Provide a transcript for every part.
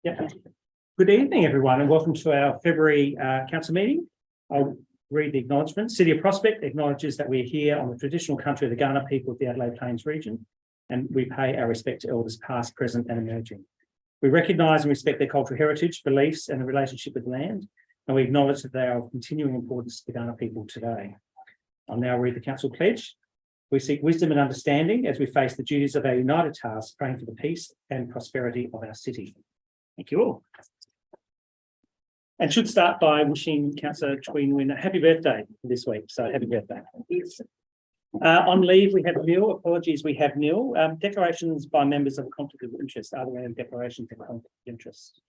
Yeah. Good evening, everyone, and welcome to our February council meeting. I'll read the acknowledgements. City of Prospect acknowledges that we're here on the traditional country of the Kaurna people of the Adelaide Plains region, and we pay our respect to elders past, present and emerging. We recognise and respect their cultural heritage, beliefs and the relationship with land, and we acknowledge that they are of continuing importance to the Kaurna people today. I'll now read the council pledge. We seek wisdom and understanding as we face the duties of our united task, praying for the peace and prosperity of our city. Thank you all. And should start by wishing Councillor Chwee Nguyen a happy birthday this week. So happy birthday. On leave, we have Neil. Apologies, we have Neil. Declarations by members of conflict of interest. Are there any declarations of conflict of interest?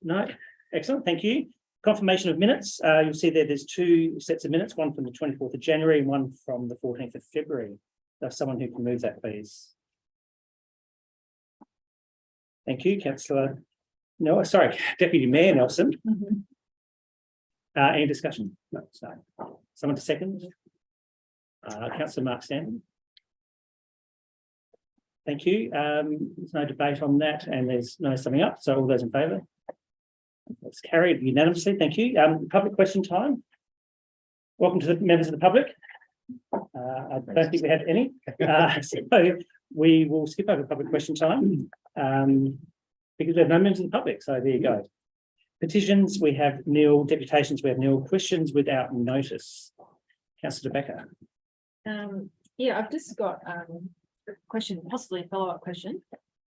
No? Excellent, thank you. Confirmation of minutes. You'll see there's two sets of minutes, one from the 24th of January and one from the 14th of February. There's someone who can move that, please. Thank you, Councillor. No, sorry, Deputy Mayor Nelson. Any discussion? No, sorry. Someone to second? Councillor Mark Stanton. Thank you. There's no debate on that and there's no summing up. So all those in favour? It's carried unanimously. Thank you. Public question time. Welcome to the members of the public. I don't think we have any. So we will skip over public question time because we have no members of the public. So there you go. Petitions, we have nil. Deputations, we have nil. Questions without notice. Councillor De Becker. Yeah, I've just got a question, possibly a follow-up question.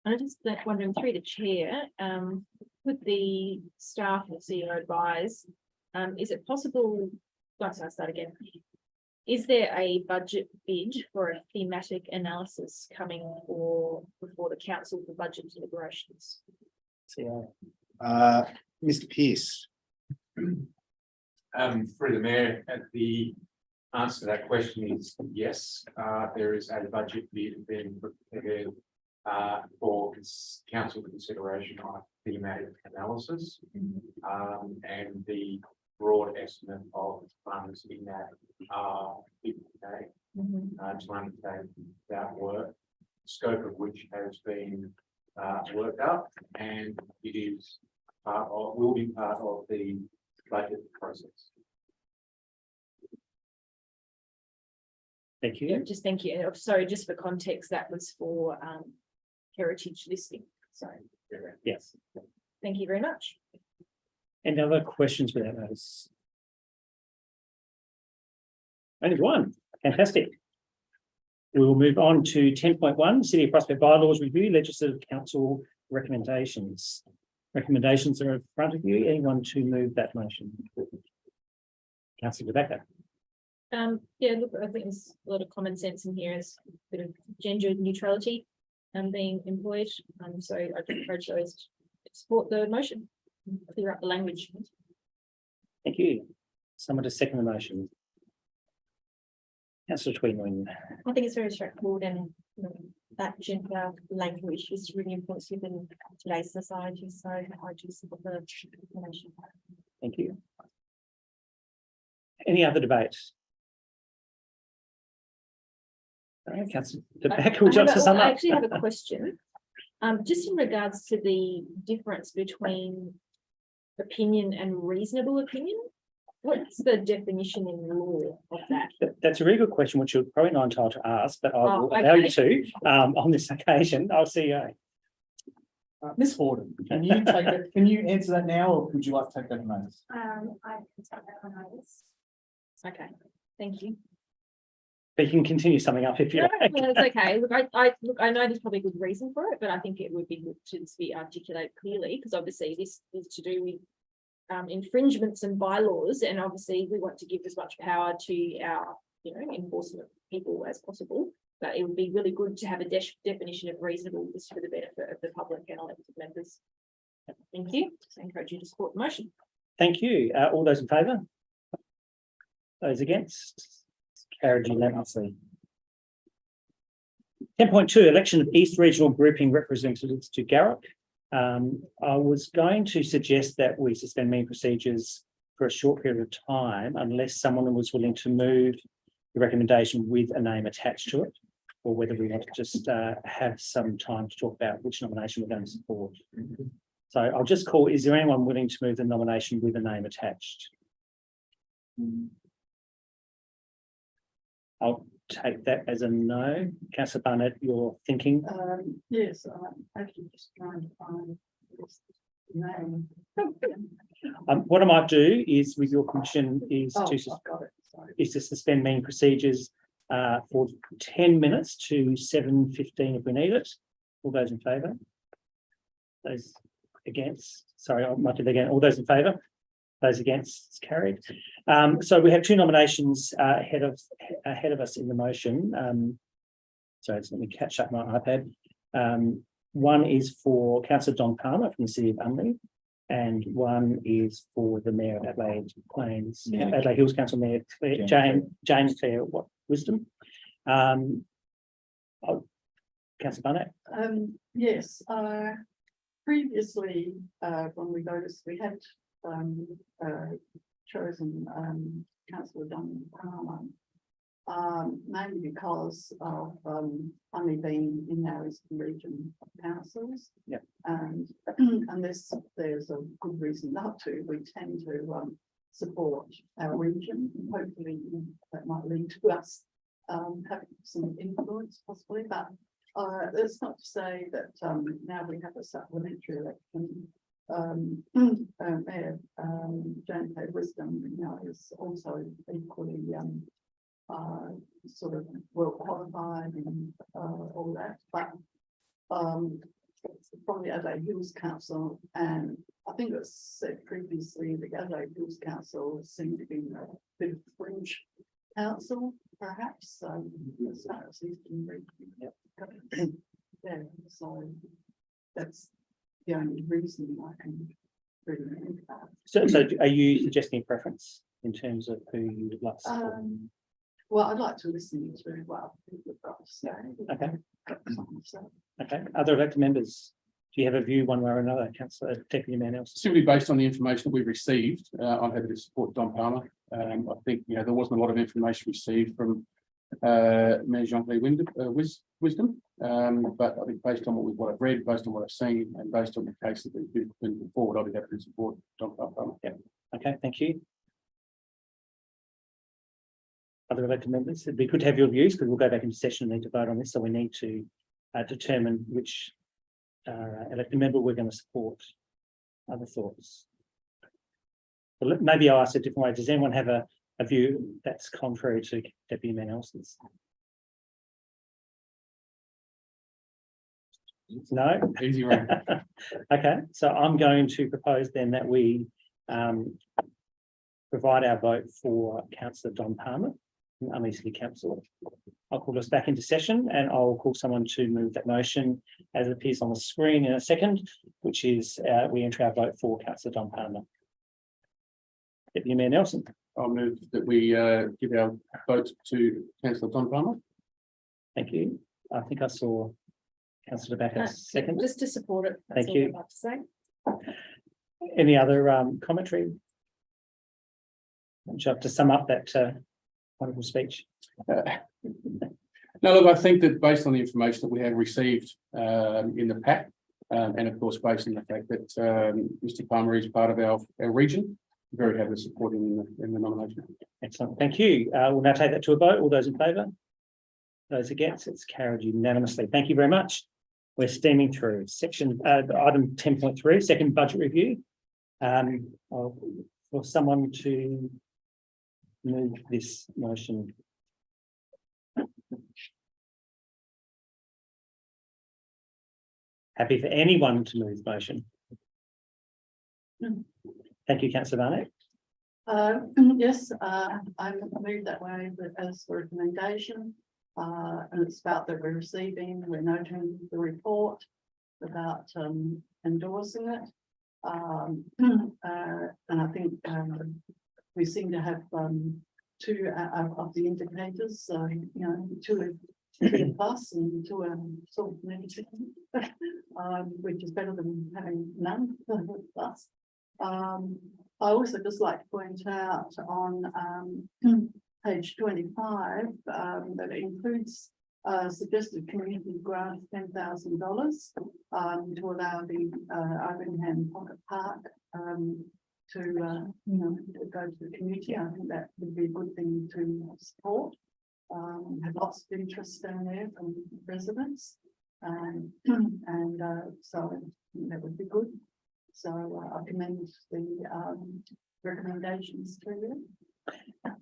I'm just wondering through the chair, with the staff and CEO advise, is it possible, let's start again. Is there a budget bid for a thematic analysis coming before the council for budget deliberations? Mr. Pearce. Through the Mayor, the answer to that question is yes. There is a budget bid being prepared for council consideration on thematic analysis, and the broad estimate of funds in that are 50K to undertake that work, scope of which has been worked up, and it is will be part of the budget process. Thank you. Yeah, just thank you. Sorry, just for context, that was for heritage listing. So Yes. thank you very much. Any other questions without notice? Only one. Fantastic. We will move on to 10.1, City of Prospect Bylaws Review, Legislative Council Recommendations. Recommendations are in front of you. Anyone to move that motion? Councillor De Becker. Yeah, look, I think there's a lot of common sense in here as a bit of gender neutrality being employed. So I'd encourage those to support the motion, clear up the language. Thank you. Someone to second the motion. Councillor Chwee Nguyen. I think it's very straightforward, and that gender language is really important within today's society. So I do support the motion. Thank you. Any other debate? Councillor De Becker, would you like to sum up? I actually have a question. Just in regards to the difference between opinion and reasonable opinion. What's the definition in law of that? That's a really good question, which you're probably not entitled to ask, but I will okay. allow you to on this occasion. I'll see you. Miss Horton, can you take it? Can you answer that now, or would you like to take that notice? I can take that on notice. Okay, thank you. But you can continue summing up if you like. No, that's okay. Look, I know there's probably a good reason for it, but I think it would be good to be articulated clearly, because obviously this is to do with infringements and bylaws, and obviously we want to give as much power to our enforcement people as possible, but it would be really good to have a definition of reasonable just for the benefit of the public and elected members. Thank you. I encourage you to support the motion. Thank you. All those in favour? Those against? Carried unanimously. 10.2, election of East Regional Grouping representatives to Garrock. I was going to suggest that we suspend meeting procedures for a short period of time unless someone was willing to move the recommendation with a name attached to it. or whether we want to just have some time to talk about which nomination we're going to support. So I'll just call, is there anyone willing to move the nomination with a name attached? I'll take that as a no. Councillor Barnett, you're thinking? Yes, I'm actually just trying to find this name. What I might do is, with your permission, is Oh, to I've got it, sorry. suspend meeting procedures for 10 minutes to 7:15 if we need it. All those in favour? Those against? Sorry, I might do that again. All those in favour? Those against? It's carried. So we have two nominations ahead of us in the motion. So let me catch up my iPad. One is for Councillor Don Palmer from the City of Unley, and one is for the Mayor of Adelaide Plains, Yeah. Adelaide Hills Council Mayor Jane Claire Wisdom. Councillor Barnett. Yes, previously, when we voted, we had chosen councillor Don Palmer. Mainly because of only being in our eastern region of councils. Yep. And unless there's a good reason not to, we tend to support our region. Hopefully that might lead to us having some influence possibly, but that's not to say that now we have a supplementary election. Mayor Jane Claire Wisdom, you know, is also equally sort of well qualified and all that, but from the Adelaide Hills Council, and I think it was said previously, the Adelaide Hills Council seemed to be a bit of fringe council, perhaps, as far as Eastern region. Yeah, so that's the only reason I can really think about. So are you suggesting a preference in terms of who you would like to support? Well, I'd like to listen to what people have got to say. Okay. So, Okay, other elected members, do you have a view one way or another, Councillor Deputy Mayor Nelson? Simply based on the information that we've received, I'm happy to support Don Palmer. I think, you know, there wasn't a lot of information received from Mayor Jean-Claire Wisdom, but I think based on what I've read, based on what I've seen, and based on the case that we've been put forward, I'll be happy to support Don Palmer. Yeah. Okay, thank you. Other elected members, it'd be good to have your views because we'll go back into session and need to vote on this, so we need to determine which elected member we're going to support. Other thoughts? Well, maybe I'll ask a different way. Does anyone have a view that's contrary to Deputy Mayor Nelson's? No? Easy one. Okay, so I'm going to propose then that we provide our vote for Councillor Don Palmer from Unley City Council. I'll call us back into session and I'll call someone to move that motion as it appears on the screen in a second, which is we enter our vote for Councillor Don Palmer. Deputy Mayor Nelson. I'll move that we give our vote to Councillor Don Palmer. Thank you. I think I saw Councillor Tobacco second. Just to support it. That's Thank all you. I'd like to say. Any other commentary? Would you like to sum up that wonderful speech? No, look, I think that based on the information that we have received in the pack, and of course, based on the fact that Mr. Palmer is part of our region, very happy to support him in the nomination. Excellent. Thank you. We'll now take that to a vote. All those in favour? Those against? It's carried unanimously. Thank you very much. We're steaming through section item 10.3, second budget review. For someone to move this motion. Happy for anyone to move the motion. Thank you, Councillor Barnett. Yes, I moved that way as a recommendation. And it's about that we're noting the report about endorsing it. And I think we seem to have two of the indicators, you know, two plus and two sort of negative, which is better than having none plus. I also just like to point out on page 25 that it includes suggested community grant $10,000 to allow the Ivanham Pocket Park to go to the community. I think that would be a good thing to support. Have lots of interest down there from residents. So that would be good. So I commend the recommendations to you.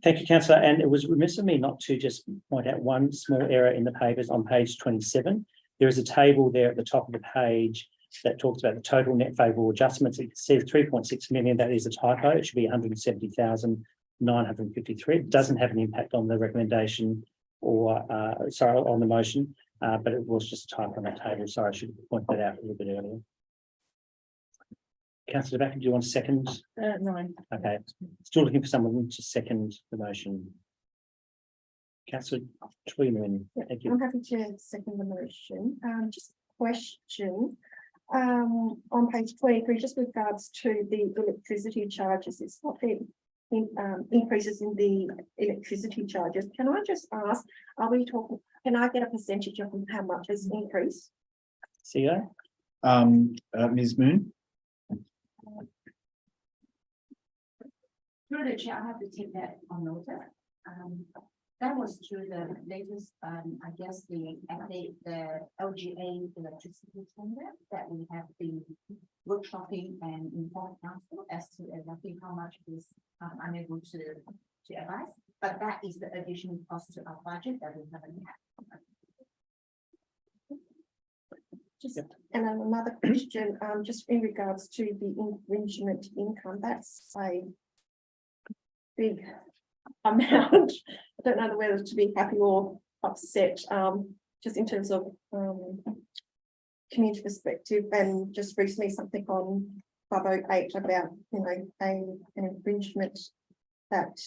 Thank you, councillor. And it was remiss of me not to just point out one small error in the papers on page 27. There is a table there at the top of the page that talks about the total net favourable adjustments. It says 3.6 million. That is a typo. It should be 170,953. It doesn't have an impact on the recommendation or on the motion, but it was just a typo on that table. Sorry, I should point that out a little bit earlier. Councillor Backer, do you want to second? No. Okay, still looking for someone to second the motion. Councillor Tweeman, thank you. I'm happy to second the motion. Just a question. On page 23, just with regards to the electricity charges, it's not the increases in the electricity charges. Can I just ask, are we talking, can I get a percentage of how much has increased? CEO? Ms. Moon? Through the chair, I have to take that on notice. That was to the latest, I guess the LGA electricity tender that we have been workshopping and inform council as to exactly how much is unable to advise. But that is the additional cost to our budget that we haven't had. Just and then another question, just in regards to the infringement income, that's a big amount. I don't know whether to be happy or upset, just in terms of community perspective, and just recently something on 508 about an infringement that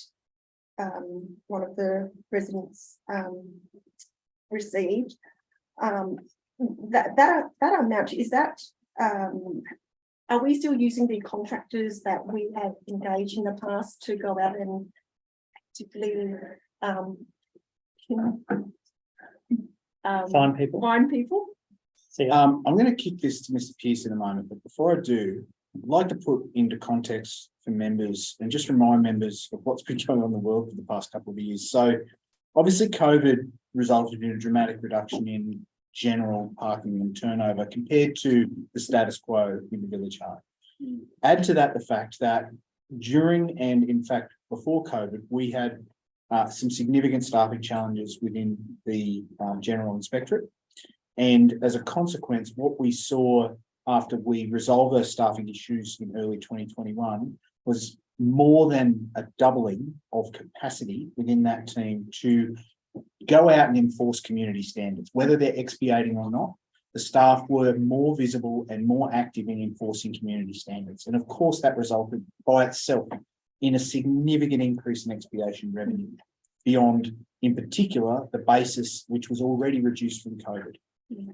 one of the residents received. That amount, is that are we still using the contractors that we have engaged in the past to go out and actively Fine people. find people? CEO? I'm going to kick this to Mr. Pearce in a moment, but before I do, I'd like to put into context for members and just remind members of what's been going on in the world for the past couple of years. So obviously COVID resulted in a dramatic reduction in general parking and turnover compared to the status quo in the Village Heart. Add to that the fact that during and in fact before COVID, we had some significant staffing challenges within the General Inspectorate. And as a consequence, what we saw after we resolved those staffing issues in early 2021 was more than a doubling of capacity within that team to go out and enforce community standards, whether they're expiating or not. The staff were more visible and more active in enforcing community standards. And of course, that resulted by itself in a significant increase in expiation revenue beyond, in particular, the basis, which was already reduced from COVID.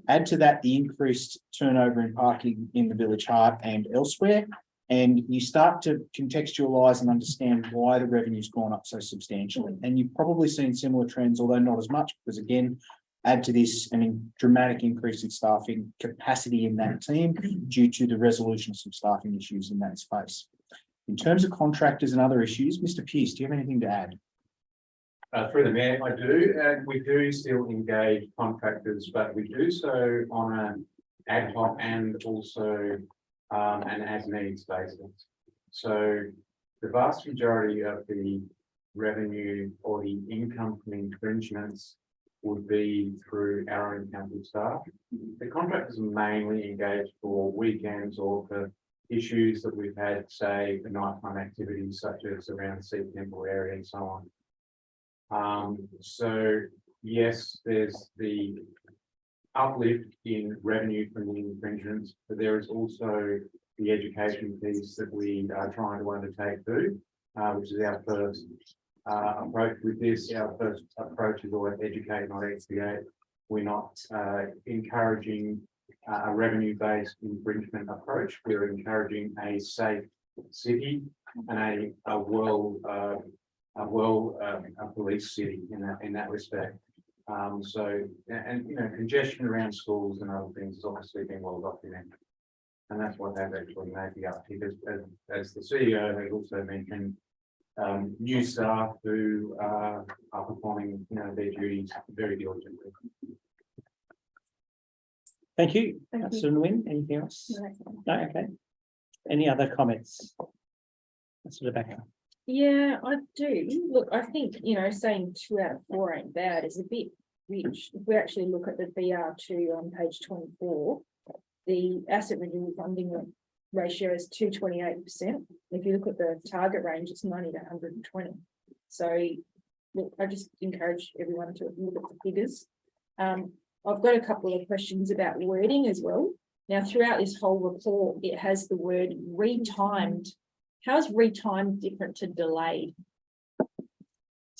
Add to that the increased turnover in parking in the Village Heart and elsewhere, and you start to contextualise and understand why the revenue's gone up so substantially. And you've probably seen similar trends, although not as much, because again, add to this a dramatic increase in staffing capacity in that team due to the resolution of some staffing issues in that space. In terms of contractors and other issues, Mr. Pearce, do you have anything to add? Through the mayor, I do, and we do still engage contractors, but we do so on an ad hoc and also an as needs basis. So the vast majority of the revenue or the income from infringements would be through our own county staff. The contractors are mainly engaged for weekends or for issues that we've had, say, for nighttime activities such as around the Sea Temple area and so on. So yes, there's the uplift in revenue from the infringements, but there is also the education piece that we are trying to undertake too, which is our first approach with this. Our first approach is always educate, not expiate. We're not encouraging a revenue-based infringement approach. We're encouraging a safe city and a police city in that respect. So, and, you know, congestion around schools and other things has obviously been well documented. And that's what has actually made the uptick, as the CEO has also mentioned, new staff who are performing, you know, their duties very diligently. Thank you. Thank you. Councillor Nguyen, anything else? No, that's fine. No, okay. Any other comments? Councillor Rebecca. Yeah, I do. Look, I think, you know, saying 2 out of 4 ain't bad is a bit rich. If we actually look at the BR2 on page 24, the asset renewal funding ratio is 228%. If you look at the target range, it's 90 to 120. So look, I just encourage everyone to look at the figures. I've got a couple of questions about wording as well. Now, throughout this whole report, it has the word retimed. How is retimed different to delayed?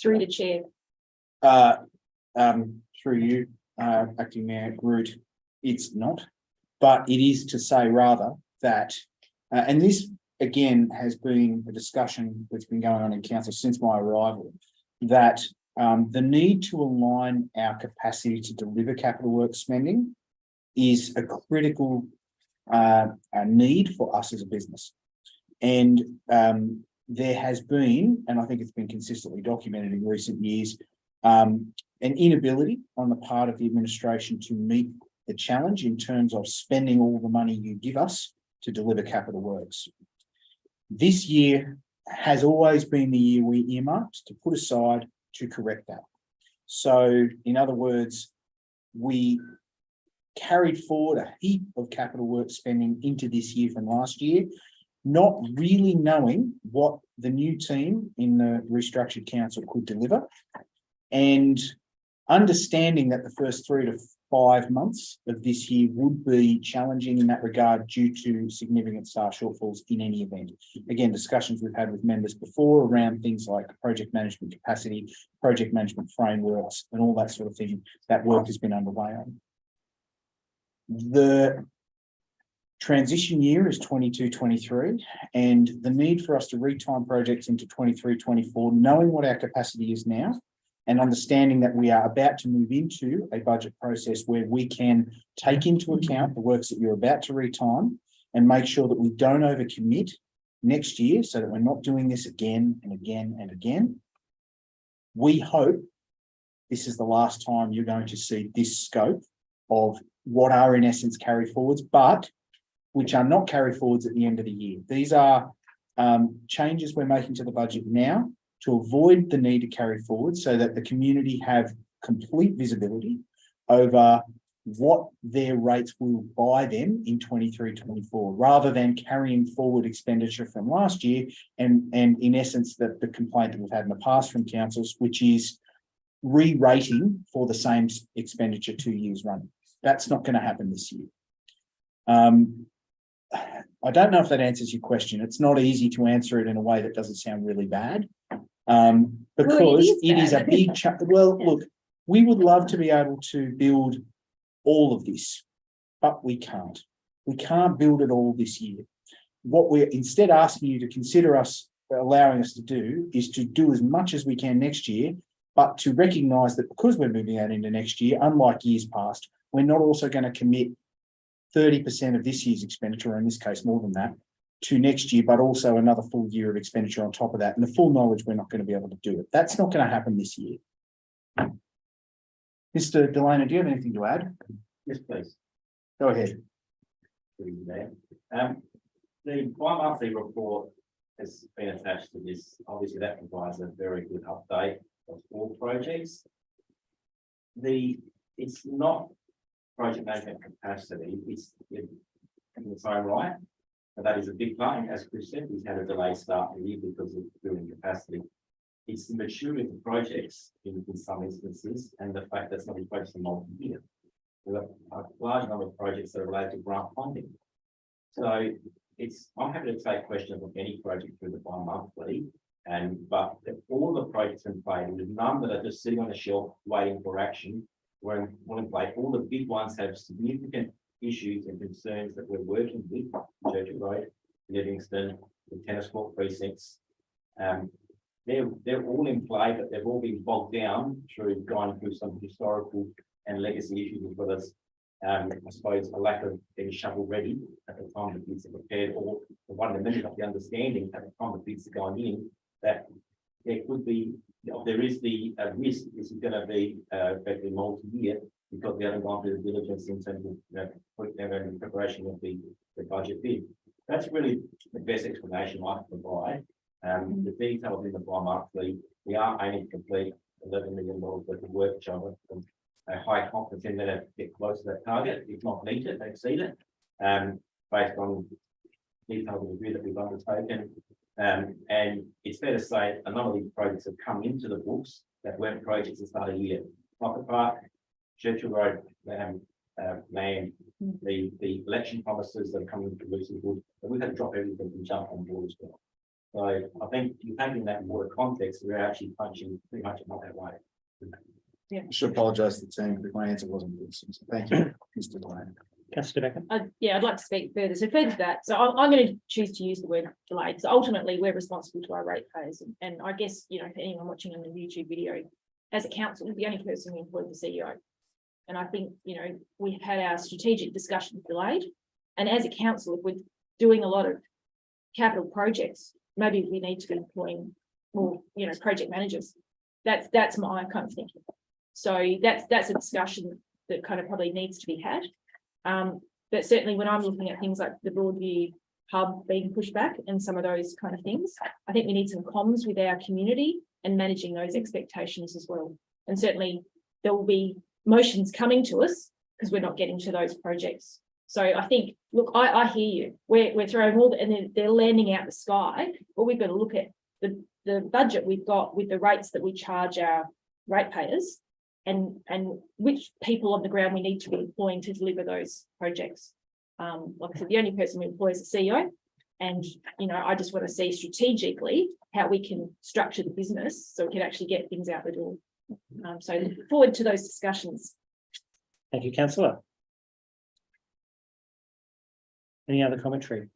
Through the chair. Through you, acting Mayor Root, it's not, but it is to say rather that, and this again has been a discussion that's been going on in council since my arrival, that the need to align our capacity to deliver capital works spending is a critical need for us as a business. And there has been, and I think it's been consistently documented in recent years, an inability on the part of the administration to meet the challenge in terms of spending all the money you give us to deliver capital works. This year has always been the year we earmarked to put aside to correct that. So in other words, we carried forward a heap of capital works spending into this year from last year, not really knowing what the new team in the restructured council could deliver, and understanding that the first 3 to 5 months of this year would be challenging in that regard due to significant staff shortfalls in any event. Again, discussions we've had with members before around things like project management capacity, project management frameworks, and all that sort of thing. That work has been underway on. The transition year is 22-23, and the need for us to retime projects into 23-24, knowing what our capacity is now, and understanding that we are about to move into a budget process where we can take into account the works that you're about to retime and make sure that we don't overcommit next year so that we're not doing this again and again and again. We hope this is the last time you're going to see this scope of what are in essence carry forwards, but which are not carry forwards at the end of the year. These are changes we're making to the budget now to avoid the need to carry forward so that the community have complete visibility over what their rates will buy them in 23-24, rather than carrying forward expenditure from last year and in essence the complaint that we've had in the past from councils, which is re-rating for the same expenditure 2 years running. That's not going to happen this year. I don't know if that answers your question. It's not easy to answer it in a way that doesn't sound really bad. Because it is a big well, look, we would love to be able to build all of this, but we can't. We can't build it all this year. What we're instead asking you to consider us allowing us to do is to do as much as we can next year, but to recognise that because we're moving out into next year, unlike years past, we're not also going to commit 30% of this year's expenditure, or in this case more than that, to next year, but also another full year of expenditure on top of that, and the full knowledge we're not going to be able to do it. That's not going to happen this year. Mr. Delano, do you have anything to add? Yes, please. Go ahead. The bi-monthly report has been attached to this. Obviously, that provides a very good update of all projects. It's not project management capacity, it's in its own right. And that is a big part. As Chris said, we've had a delayed start to the year because of building capacity. It's the maturity of the projects in some instances, and the fact that it's not been focused on multi-year. We've got a large number of projects that are related to grant funding. So I'm happy to take questions of any project through the bi-monthly, but all the projects in play, there's none that are just sitting on the shelf waiting for action. We're in play. All the big ones have significant issues and concerns that we're working with: Churchill Road, Livingston, the tennis court precincts. they're all in play, but they've all been bogged down through going through some historical and legacy issues, as well as, I suppose, a lack of being shovel ready at the time the bids are prepared, or the one of the understanding at the time the bids are going in, that there could be, there is the risk this is going to be effectively multi-year, because we haven't gone through the diligence in terms of putting together in preparation of the budget bid. That's really the best explanation I can provide. The details in the bi-monthly, we are aiming to complete $11 million worth of work, which I'm a high confidence in that it get close to that target, if not meet it, exceed it, based on details of the review that we've undertaken. And it's fair to say a number of these projects have come into the books that weren't projects at the start of the year. Pocket Park, Churchill Road, land, the election promises that are coming to Lucy Wood, but we've had to drop everything and jump on board as well. So I think you're taking that in broader context, we're actually punching pretty much not that way. I should apologise to the team, but my answer wasn't good. So thank you, Mr. Lane. Councillor Becker. Yeah, I'd like to speak further. So further to that, so I'm going to choose to use the word delayed. So ultimately, we're responsible to our ratepayers. And I guess, you know, for anyone watching on the YouTube video, as a council, the only person we employ is the CEO. And I think, you know, we've had our strategic discussions delayed. And as a council, if we're doing a lot of capital projects, maybe we need to be employing more, you know, project managers. That's my kind of thinking. So that's a discussion that kind of probably needs to be had. But certainly when I'm looking at things like the Broadview hub being pushed back and some of those kind of things, I think we need some comms with our community and managing those expectations as well. And certainly there will be motions coming to us because we're not getting to those projects. So I think, look, I hear you. We're throwing all and they're landing out the sky, but we've got to look at the budget we've got with the rates that we charge our ratepayers and which people on the ground we need to be employing to deliver those projects. Like I said, the only person we employ is the CEO. And, you know, I just want to see strategically how we can structure the business so we can actually get things out the door. So look forward to those discussions. Thank you, councillor. Any other commentary?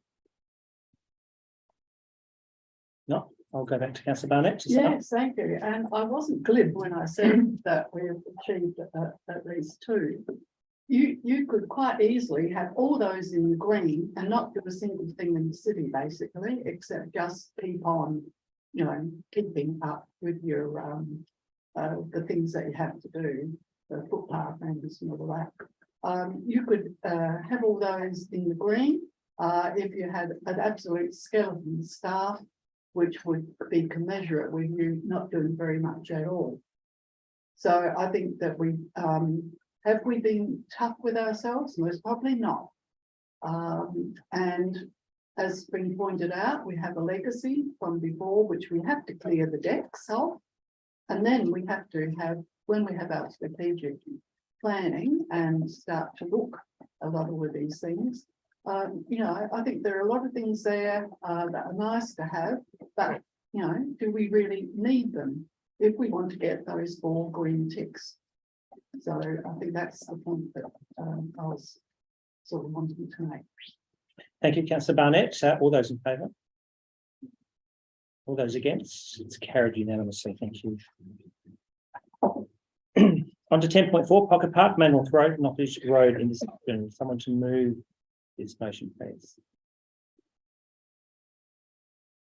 No, I'll go back to councillor Barnett. To sum up. Yes, thank you. And I wasn't glib when I said that we've achieved at least two. You could quite easily have all those in the green and not do a single thing in the city, basically, except just keep on, you know, keeping up with your the things that you have to do, the footpath and all that. You could have all those in the green if you had an absolute skeleton staff, which would be commensurate with you not doing very much at all. So I think that have we been tough with ourselves? Most probably not. And as been pointed out, we have a legacy from before, which we have to clear the decks of. And then we have to have, when we have our strategic planning and start to look a lot of these things, you know, I think there are a lot of things there that are nice to have, but, you know, do we really need them if we want to get those 4 green ticks? So I think that's the point that I was sort of wanting to make. Thank you, councillor Barnett. All those in favour? All those against? It's carried unanimously. Thank you. On to 10.4, Pocket Park, Main North Road, North Road in this. Someone to move this motion, please.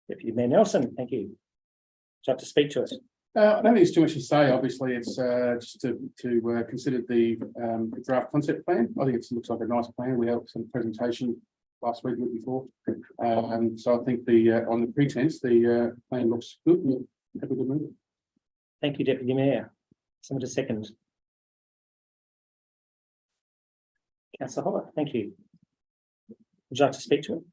Deputy Mayor Nelson, thank you. Would you like to speak to us? I don't think there's too much to say. Obviously, it's just to consider the draft concept plan. I think it looks like a nice plan. We had some presentation last week, week before. So I think on the pretense, the plan looks good. Have a good move. Thank you, Deputy Mayor. Someone to second. Councillor Holler, thank you. Would you like to speak to it?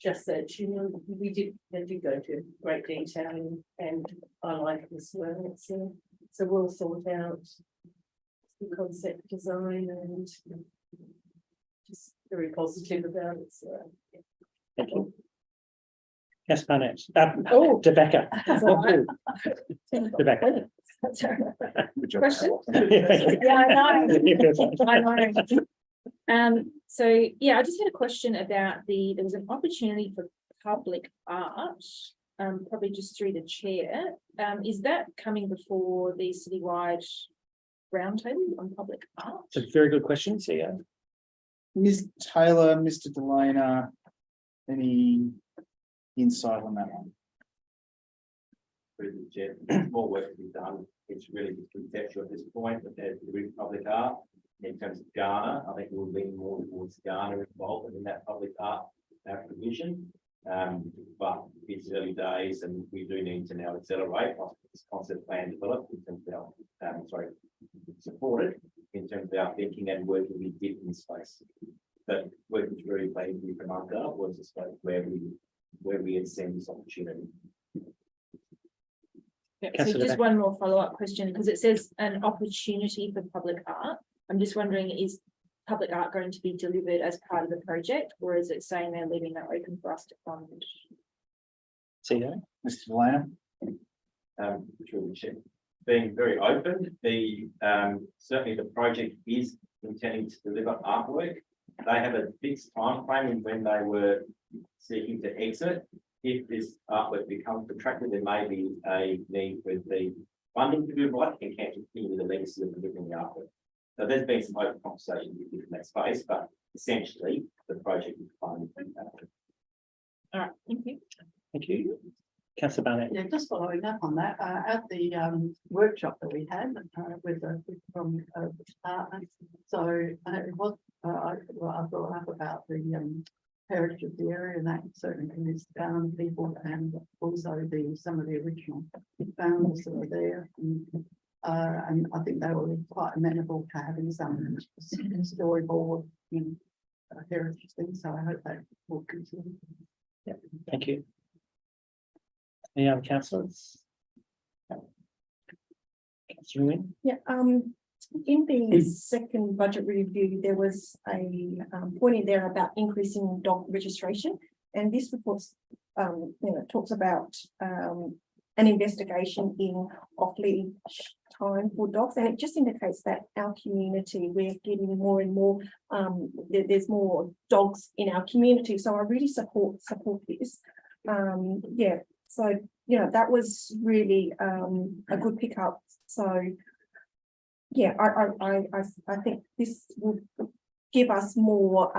Just that, you know, they did go to great detail and I like it as well. It's a well thought out concept design and just very positive about it. So, yeah. Thank you. Yes, Barnett. Rebecca. Rebecca. Question? Yeah, I know. So yeah, I just had a question about there was an opportunity for public art probably just through the chair, is that coming before the citywide roundtable on public art? It's a very good question, CEO. Ms. Taylor, Mr. Delana, any insight on that one? Through the chair, there's more work to be done. It's really just conceptual at this point, but there's the public art. In terms of Ghana, I think we'll lean more towards Ghana involved in that public art provision. But it's early days and we do need to now accelerate once this concept plan developed in terms of our, supported in terms of our thinking and working we did in space. But working through planning from under was a space where we had seen this opportunity. Yeah, so Councillor just Beck. one more follow-up question, because it says an opportunity for public art. I'm just wondering, is public art going to be delivered as part of the project, or is it saying they're leaving that open for us to fund? CEO. Mr. Delana? Through the chair. Being very open, certainly the project is intending to deliver artwork. They have a fixed time frame in when they were seeking to exit. If this artwork becomes protracted, there may be a need for the funding to be right and can't continue the legacy of delivering the artwork. So there's been some open conversation in that space, but essentially the project is funded. All right, thank you. Thank you. Councillor Barnett. Yeah, just following up on that, at the workshop that we had from the department. So it was, I brought up about the heritage of the area, and that certainly connects down people and also some of the original founders that were there. And I think they were quite amenable to having some storyboard, heritage things. So I hope that will continue. Thank you. Any other councillors? Councillor Nguyen? Yeah, in the second budget review, there was a point in there about increasing dog registration. And this report, talks about an investigation in off-leash time for dogs. And it just indicates that our community, we're getting more and more, there's more dogs in our community. So I really support this. Yeah. So, that was really a good pickup. So, yeah, I think this will give us more,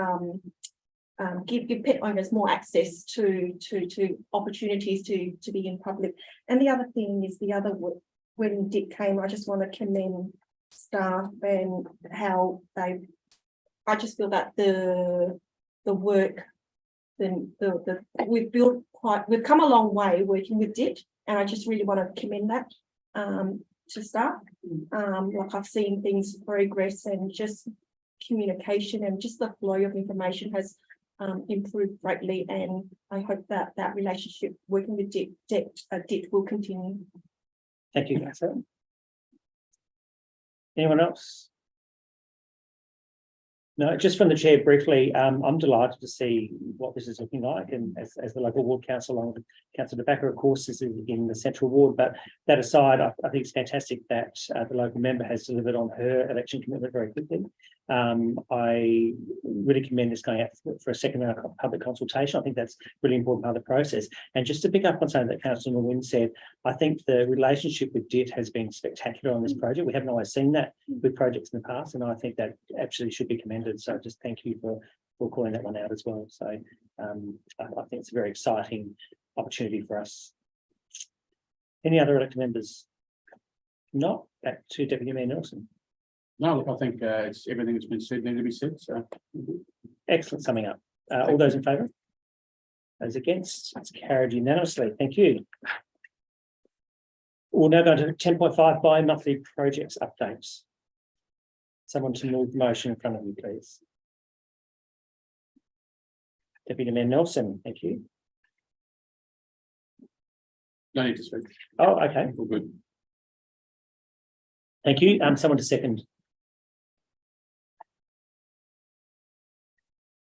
give pet owners more access to opportunities to be in public. And the other thing is when Dick came, I just want to commend staff and how I just feel that the work, we've come a long way working with Dick, and I just really want to commend that to staff. Like I've seen things progress, and just communication and just the flow of information has improved greatly, and I hope that relationship working with Dick will continue. Thank you, councillor. Anyone else? No, just from the chair briefly, I'm delighted to see what this is looking like, and as the local ward council, along with Councillor De Backer, of course, is in the central ward. But that aside, I think it's fantastic that the local member has delivered on her election commitment very quickly. I really commend this going out for a second round of public consultation. I think that's a really important part of the process. And just to pick up on something that Councillor Nguyen said, I think the relationship with DIT has been spectacular on this project. We haven't always seen that with projects in the past, and I think that absolutely should be commended. So just thank you for calling that one out as well. So I think it's a very exciting opportunity for us. Any other elected members? Not. Back to Deputy Mayor Nelson. No, look, I think it's everything that's been said needed to be said. So Excellent summing up. All those in favour? Those against? It's carried unanimously. Thank you. We'll now go to 10.5 bi-monthly projects updates. Someone to move the motion in front of you, please. Deputy Mayor Nelson, thank you. no need to speak. Oh, okay. All good. Thank you. Someone to second.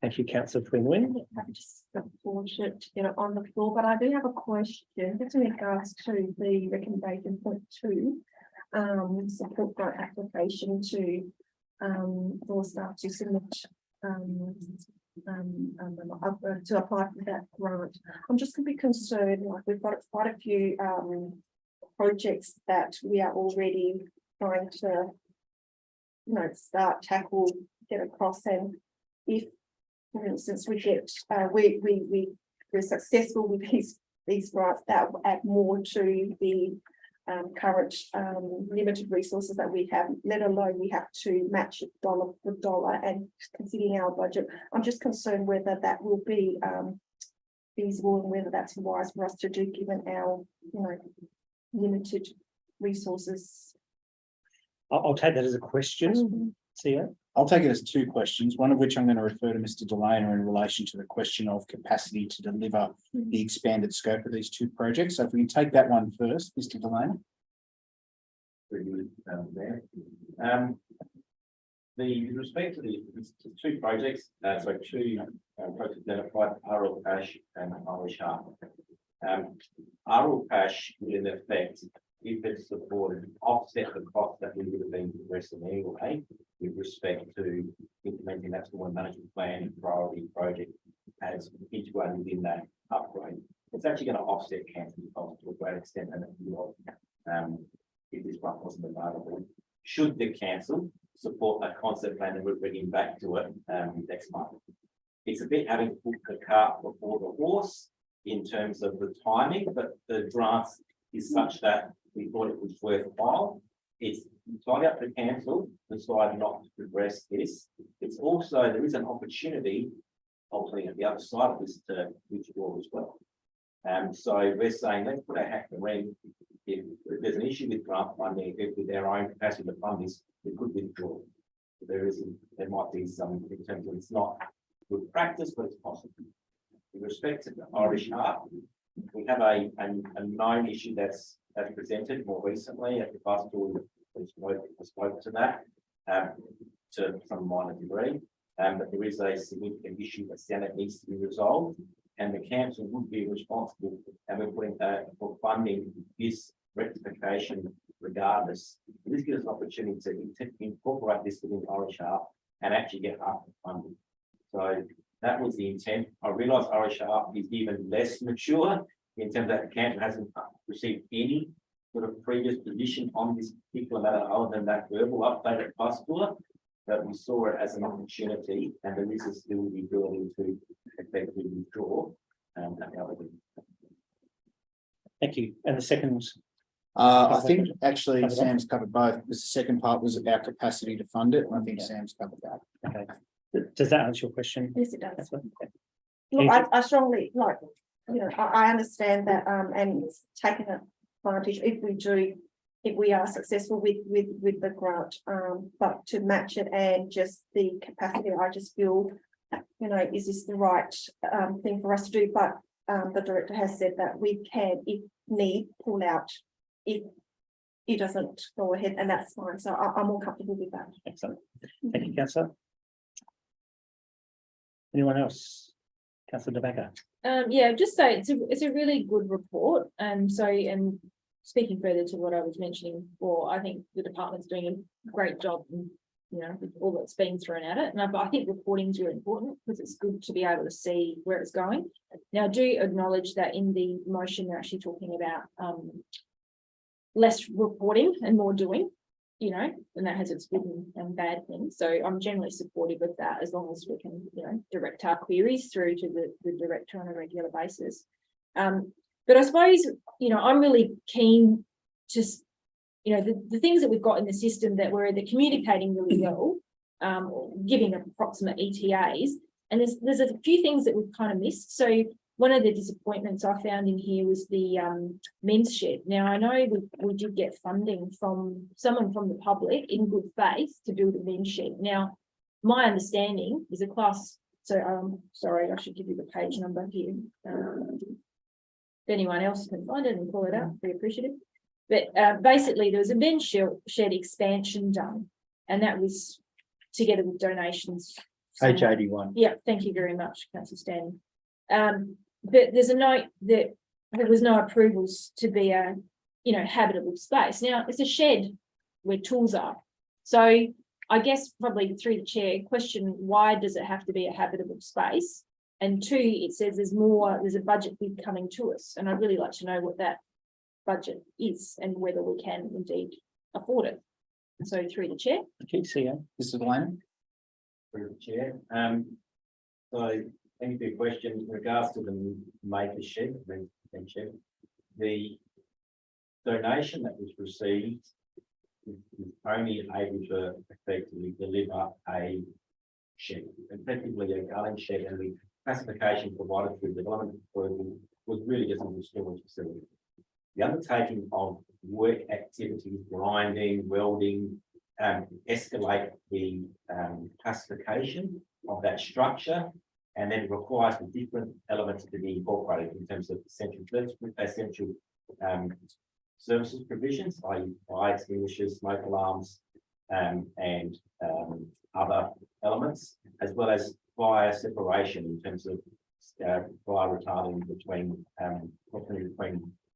Thank you, Councillor Nguyen. I'm just unfortunate to get it on the floor, but I do have a question just in regards to the recommendation point 2, support grant application to for staff to submit to apply for that grant. I'm just gonna be concerned, like we've got quite a few projects that we are already trying to, you know, start, tackle, get across, and if, for instance, we get, we're successful with these grants, that will add more to the current limited resources that we have, let alone we have to match it dollar for dollar, and considering our budget, I'm just concerned whether that will be feasible and whether that's wise for us to do, given our, you know, limited resources. I'll take that as a question. CEO. I'll take it as two questions, one of which I'm going to refer to Mr. Delana in relation to the question of capacity to deliver the expanded scope of these two projects. So if we can take that one first, Mr. Delana. Very good, there. With respect to the two projects, so two projects identified, Arul Pash and Irish Harp. Arul Pash, in effect, if it's supported, offset the cost that we would have been progressing anyway, with respect to implementing that storm management plan and priority project as integrated within that upgrade. It's actually going to offset council costs to a great extent than it was if this one wasn't available. Should the council support that concept plan and we're bringing back to it next month? It's a bit having to put the cart before the horse in terms of the timing, but the draft is such that we thought it was worthwhile. It's entirely up to council to decide not to progress this. It's also, there is an opportunity, ultimately at the other side of this, to withdraw as well. So we're saying, let's put our hat in the ring. If there's an issue with grant funding, if with their own capacity to fund this, we could withdraw. There might be some, in terms of it's not good practice, but it's possible. With respect to the Irish Harp, we have a known issue that's presented more recently at the pastoral. I spoke to that to some minor degree, but there is a significant issue that needs to be resolved, and the council would be responsible, and we're putting for funding this rectification regardless. This gives us an opportunity to incorporate this within Irish Harp and actually get half the funding. So that was the intent. I realise Irish Harp is even less mature in terms that the council hasn't received any sort of previous position on this particular matter other than that verbal update at Passport, but we saw it as an opportunity, and there is still the ability to effectively withdraw. Thank you. And the second. I think actually Sam's covered both. The second part was about capacity to fund it, and I think Sam's covered that. Okay. Does that answer your question? Yes, it does. That's what- okay. Look, I strongly, like, you know, I understand that, and it's taken advantage if we are successful with the grant, but to match it and just the capacity, I just feel, you know, is this the right thing for us to do? But the director has said that we can, if need, pull out if it doesn't go ahead, and that's fine. So I'm more comfortable with that. Excellent. Thank you, Councillor. Anyone else? Councillor De Backer. Yeah, just say it's a really good report, and speaking further to what I was mentioning before, I think the department's doing a great job, in, you know, with all that's being thrown at it. And I think reporting is really important because it's good to be able to see where it's going. Now, I do acknowledge that in the motion they're actually talking about less reporting and more doing, you know, and that has its good and bad things. So I'm generally supportive of that, as long as we can, you know, direct our queries through to the director on a regular basis. But I suppose, you know, I'm really keen to, you know, the things that we've got in the system that we're either communicating really well, giving approximate ETAs, and there's a few things that we've kind of missed. So one of the disappointments I found in here was the men's shed. Now, I know we did get funding from someone from the public in good faith to build a men's shed. Now, my understanding is a class, so sorry, I should give you the page number here. If anyone else can find it and pull it out, be appreciative. But basically, there was a men's shed expansion done, and that was together with donations. Page 81. Yeah, thank you very much, Councillor Stanton. But there's a note that there was no approvals to be a, you know, habitable space. Now, it's a shed where tools are. So I guess probably through the chair, question, why does it have to be a habitable space? And two, it says there's a budget bid coming to us, and I'd really like to know what that budget is and whether we can indeed afford it. So through the chair. Okay, see you. Mr. Delaney? Through the chair. So thank you for your question. In regards to the maker shed, the donation that was received is only able to effectively deliver a shed, effectively a gulling shed, and the classification provided through development approval was really just a storage facility. The undertaking of work activities, grinding, welding, escalate the classification of that structure, and then requires the different elements to be incorporated in terms of essential services provisions, i.e. fire extinguishers, smoke alarms, and other elements, as well as fire separation in terms of fire retarding between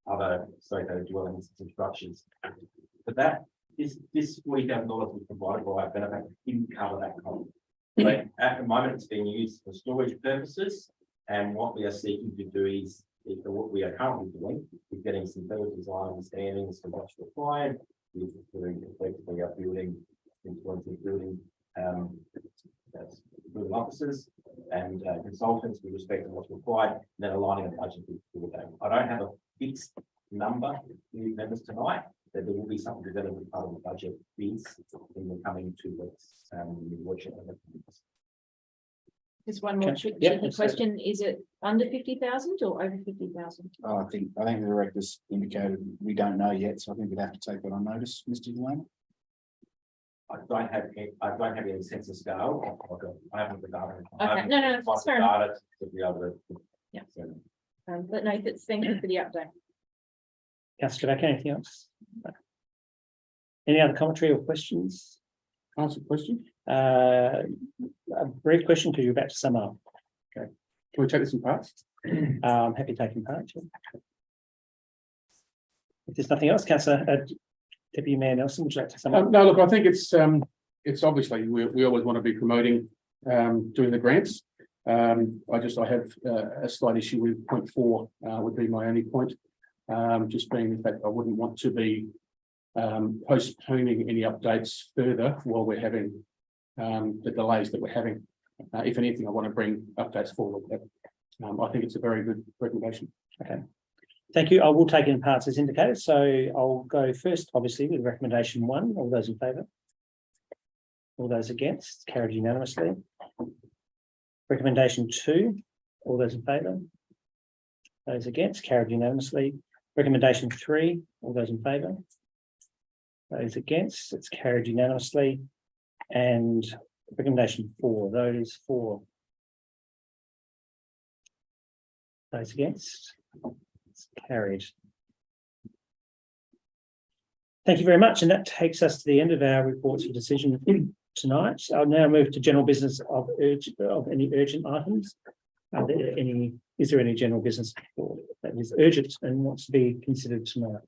other associated dwellings and structures. But that this $40,000 was provided by a benefit didn't cover that cost. But at the moment, it's being used for storage purposes, and what we are seeking to do is what we are currently doing is getting some better design understandings for what's required. We're doing effectively our building building officers and consultants with respect to what's required, and then aligning a budget with that. I don't have a fixed number with members tonight, but there will be something developed as part of the budget bids in the coming 2 weeks. Just one more Okay. tricky Yeah, that's it. question. Is it under 50,000 or over 50,000? Oh, I think the directors indicated we don't know yet, so I think we'd have to take that on notice, Mr. Delaney. I don't have any sense of scale. I haven't the data. Okay, no, that's fair enough. Data to be able to. Yeah. But no, thank you for the update. Councillor Back, anything else? Any other commentary or questions? Answer the question. A brief question because you're about to sum up. Can we take this in parts? I'm happy taking part. Yeah. If there's nothing else, Councillor Deputy Mayor Nelson, would you like to sum up? No, look, I think it's obviously we always want to be promoting doing the grants. I have a slight issue with point 4 would be my only point. Just being the fact I wouldn't want to be postponing any updates further while we're having the delays that we're having. If anything, I want to bring updates forward. I think it's a very good recommendation. Okay. Thank you. I will take it in parts as indicated. So I'll go first, obviously, with recommendation 1. All those in favour? All those against? Carried unanimously. Recommendation 2. All those in favour? Those against? Carried unanimously. Recommendation 3. All those in favour? Those against? It's carried unanimously. And recommendation 4. Those for? Those against? It's carried. Thank you very much. And that takes us to the end of our reports for decision tonight. I'll now move to general business of any urgent items. Is there any general business that is urgent and wants to be considered tonight?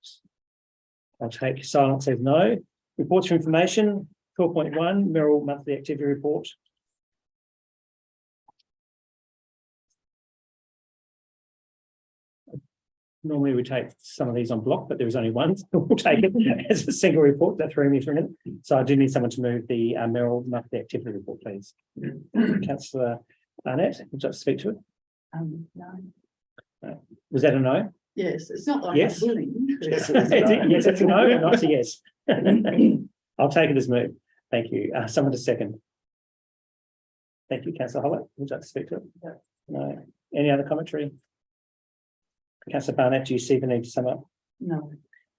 I'll take silence as no. Reports for information, 12.1, Merrill Monthly Activity Report. Normally we take some of these on block, but there was only one, so we'll take it as a single report. That threw me for a minute. So I do need someone to move the Merrill Monthly Activity Report, please. Councillor Barnett, would you like to speak to it? No. Was that a no? Yes, it's not like Yes. I'm willing. Yes, it's a no, and that's a yes. I'll take it as moved. Thank you. Someone to second. Thank you, Councillor Hollett. Would you like to speak to it? No. Any other commentary? Councillor Barnett, do you see the need to sum up? No.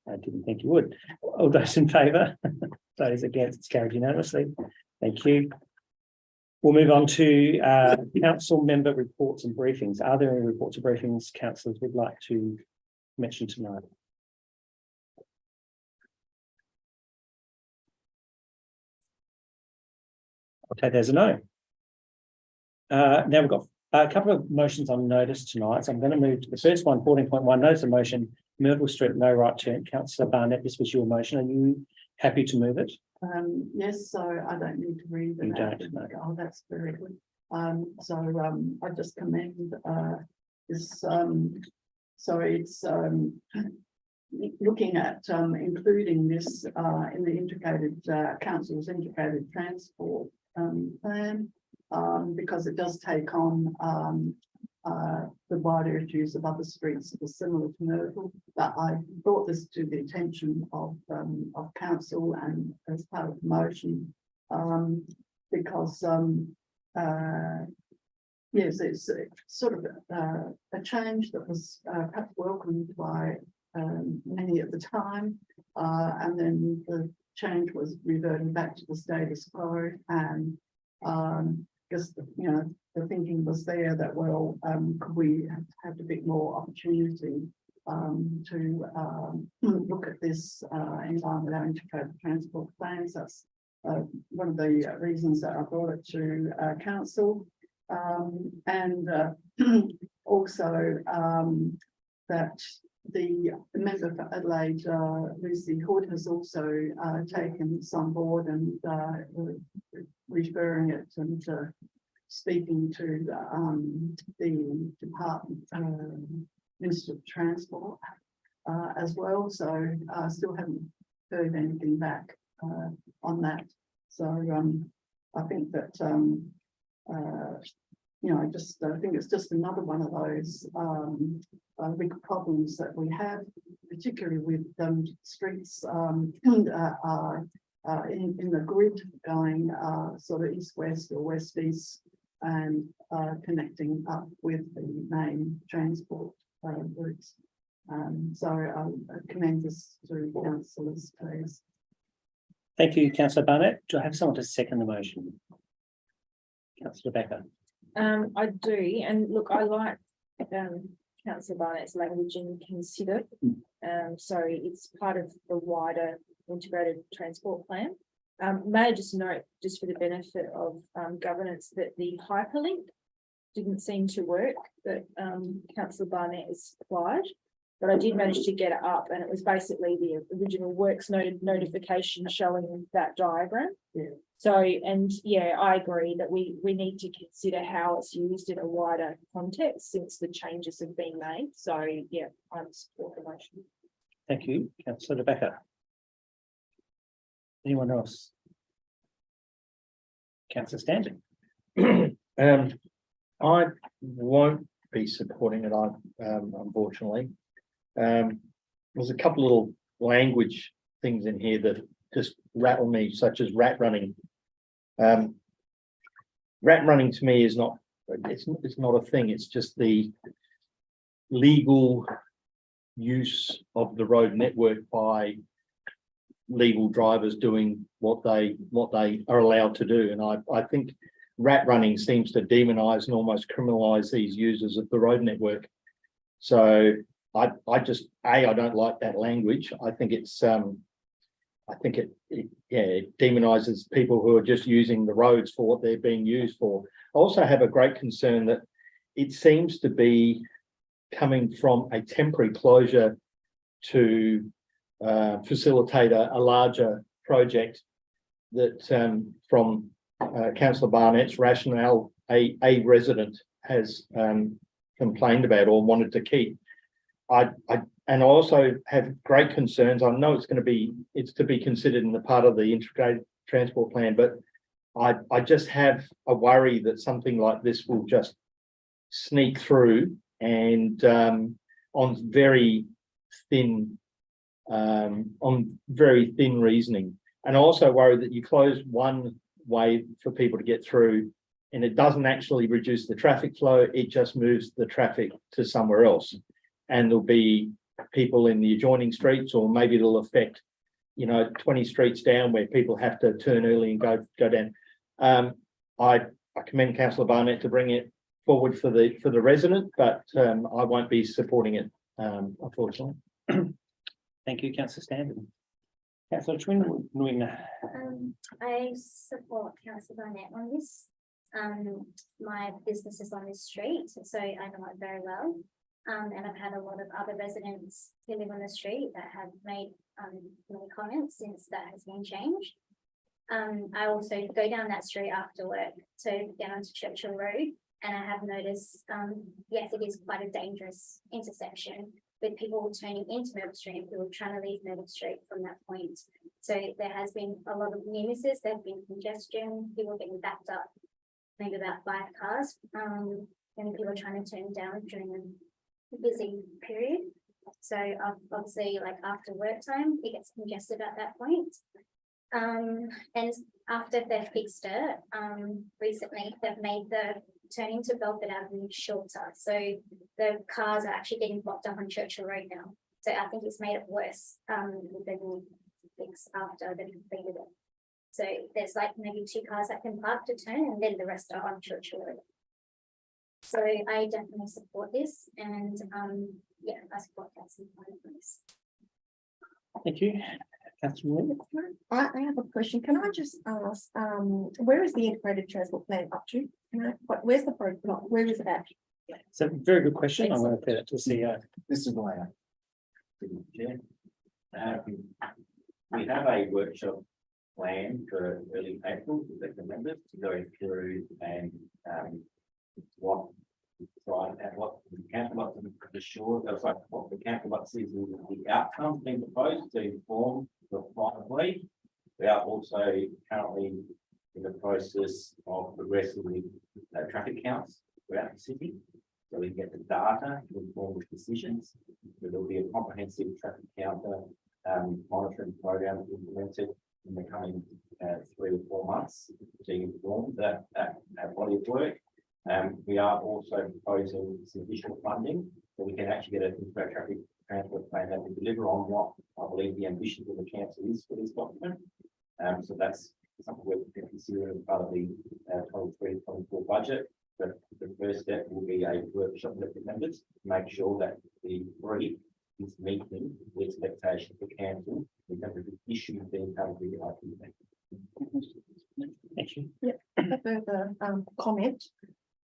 I didn't think you would. All those in favour? Those against? It's carried unanimously. Thank you. We'll move on to council member reports and briefings. Are there any reports or briefings councillors would like to mention tonight? Okay, there's a no. Now we've got a couple of motions on notice tonight. So I'm going to move to the first one, 14.1, notice of motion, Myrtle Street, no right turn. Councillor Barnett, this was your motion. Are you happy to move it? Yes, so I don't need to read You it out. don't, no. Oh, that's very good. I just commend, this, so it's, looking at, including this, in the integrated, council's integrated transport, plan. Because it does take on, the wider issues of other streets that are similar to Myrtle. But I brought this to the attention of council and as part of the motion. Because, yes, it's sort of a change that was perhaps welcomed by many at the time. And then the change was reverting back to the status quo, and because, you know, the thinking was there that, well, could we have a bit more opportunity to look at this in line with our integrated transport plans. That's one of the reasons that I brought it to council. And also that the member for Adelaide, Lucy Hood, has also taken this on board and referring it and speaking to the department, Minister of Transport as well. So I still haven't heard anything back on that. So I think that you know, I think it's just another one of those big problems that we have, particularly with streets in the grid going sort of east-west or west-east, and connecting up with the main transport routes. So I commend this to councillors, please. Thank you, councillor Barnett. Do I have someone to second the motion? Councillor Becker. I do, and look, I like councillor Barnett's language and consider. So it's part of the wider integrated transport plan. May I just note, just for the benefit of governance, that the hyperlink didn't seem to work, that councillor Barnett has supplied, but I did manage to get it up, and it was basically the original works notification showing that diagram. Yeah. So, and yeah, I agree that we need to consider how it's used in a wider context since the changes have been made. So yeah, I support the motion. Thank you, councillor Becker. Anyone else? Councillor Stanton. I won't be supporting it, unfortunately. There's a couple little language things in here that just rattle me, such as rat running. Rat running to me is not, it's not a thing, it's just the legal use of the road network by legal drivers doing what they are allowed to do. And I think rat running seems to demonize and almost criminalize these users of the road network. So I just, I don't like that language. I think it's I think it demonizes people who are just using the roads for what they're being used for. I also have a great concern that it seems to be coming from a temporary closure to facilitate a larger project that from Councillor Barnett's rationale, a resident has complained about or wanted to keep. And I also have great concerns. I know it's to be considered in the part of the integrated transport plan, but I just have a worry that something like this will just sneak through and on very thin reasoning. And I also worry that you close one way for people to get through and it doesn't actually reduce the traffic flow, it just moves the traffic to somewhere else. And there'll be people in the adjoining streets, or maybe it'll affect, 20 streets down where people have to turn early and go down. I commend Councillor Barnett to bring it forward for the resident, but I won't be supporting it, unfortunately. Thank you, councillor Stanton. Councillor Twin. I support councillor Barnett on this. My business is on this street, so I know it very well. And I've had a lot of other residents who live on the street that have made many comments since that has been changed. I also go down that street after work to get onto Churchill Road. And I have noticed, yes, it is quite a dangerous intersection with people turning into Melbourne Street and people trying to leave Melbourne Street from that point. So there has been a lot of near misses, there's been congestion, people getting backed up, maybe about 5 cars, and people trying to turn down during a busy period. So obviously, like after work time, it gets congested at that point. And after they've fixed it, recently they've made the turning to Belford Avenue shorter. So the cars are actually getting blocked up on Churchill Road now. So I think it's made it worse with the new fix after they've completed it. So there's like maybe 2 cars that can park to turn and then the rest are on Churchill Road. So I definitely support this and yeah, I support Councillor on this. Thank you. Councillor Moore. I have a question. Can I just ask, where is the integrated transport plan up to? Where's the program? Where is it at? It's a very good question. I'm going to put it to the CEO. Mr. Blair. Chair. We have a workshop planned for early April with the members to go through and what the council to assure that like what the council sees the outcomes being proposed to inform the final way. We are also currently in the process of progressing with traffic counts throughout the city. So we get the data to inform the decisions. There will be a comprehensive traffic counter monitoring program implemented in the coming 3 or 4 months to inform that body of work. We are also proposing some additional funding so we can actually get a traffic transport plan that will deliver on what I believe the ambition of the council is for this document. So that's something we're considering as part of the 23-24 budget. But the first step will be a workshop with the members to make sure that the brief is meeting the expectation of the council in terms of the issue being covered with the IP. Thank you. A further comment.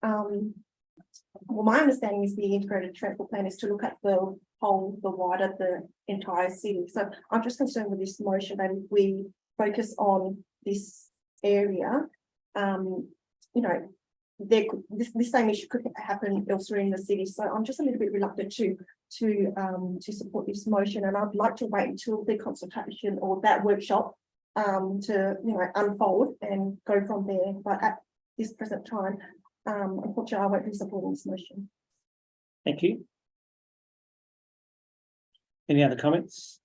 Well, my understanding is the integrated transport plan is to look at the whole, the wider, the entire city. So I'm just concerned with this motion that if we focus on this area, you know, there could, this same issue could happen elsewhere in the city. So I'm just a little bit reluctant to support this motion, and I'd like to wait until the consultation or that workshop to unfold and go from there. But at this present time, unfortunately, I won't be supporting this motion. Thank you. Any other comments?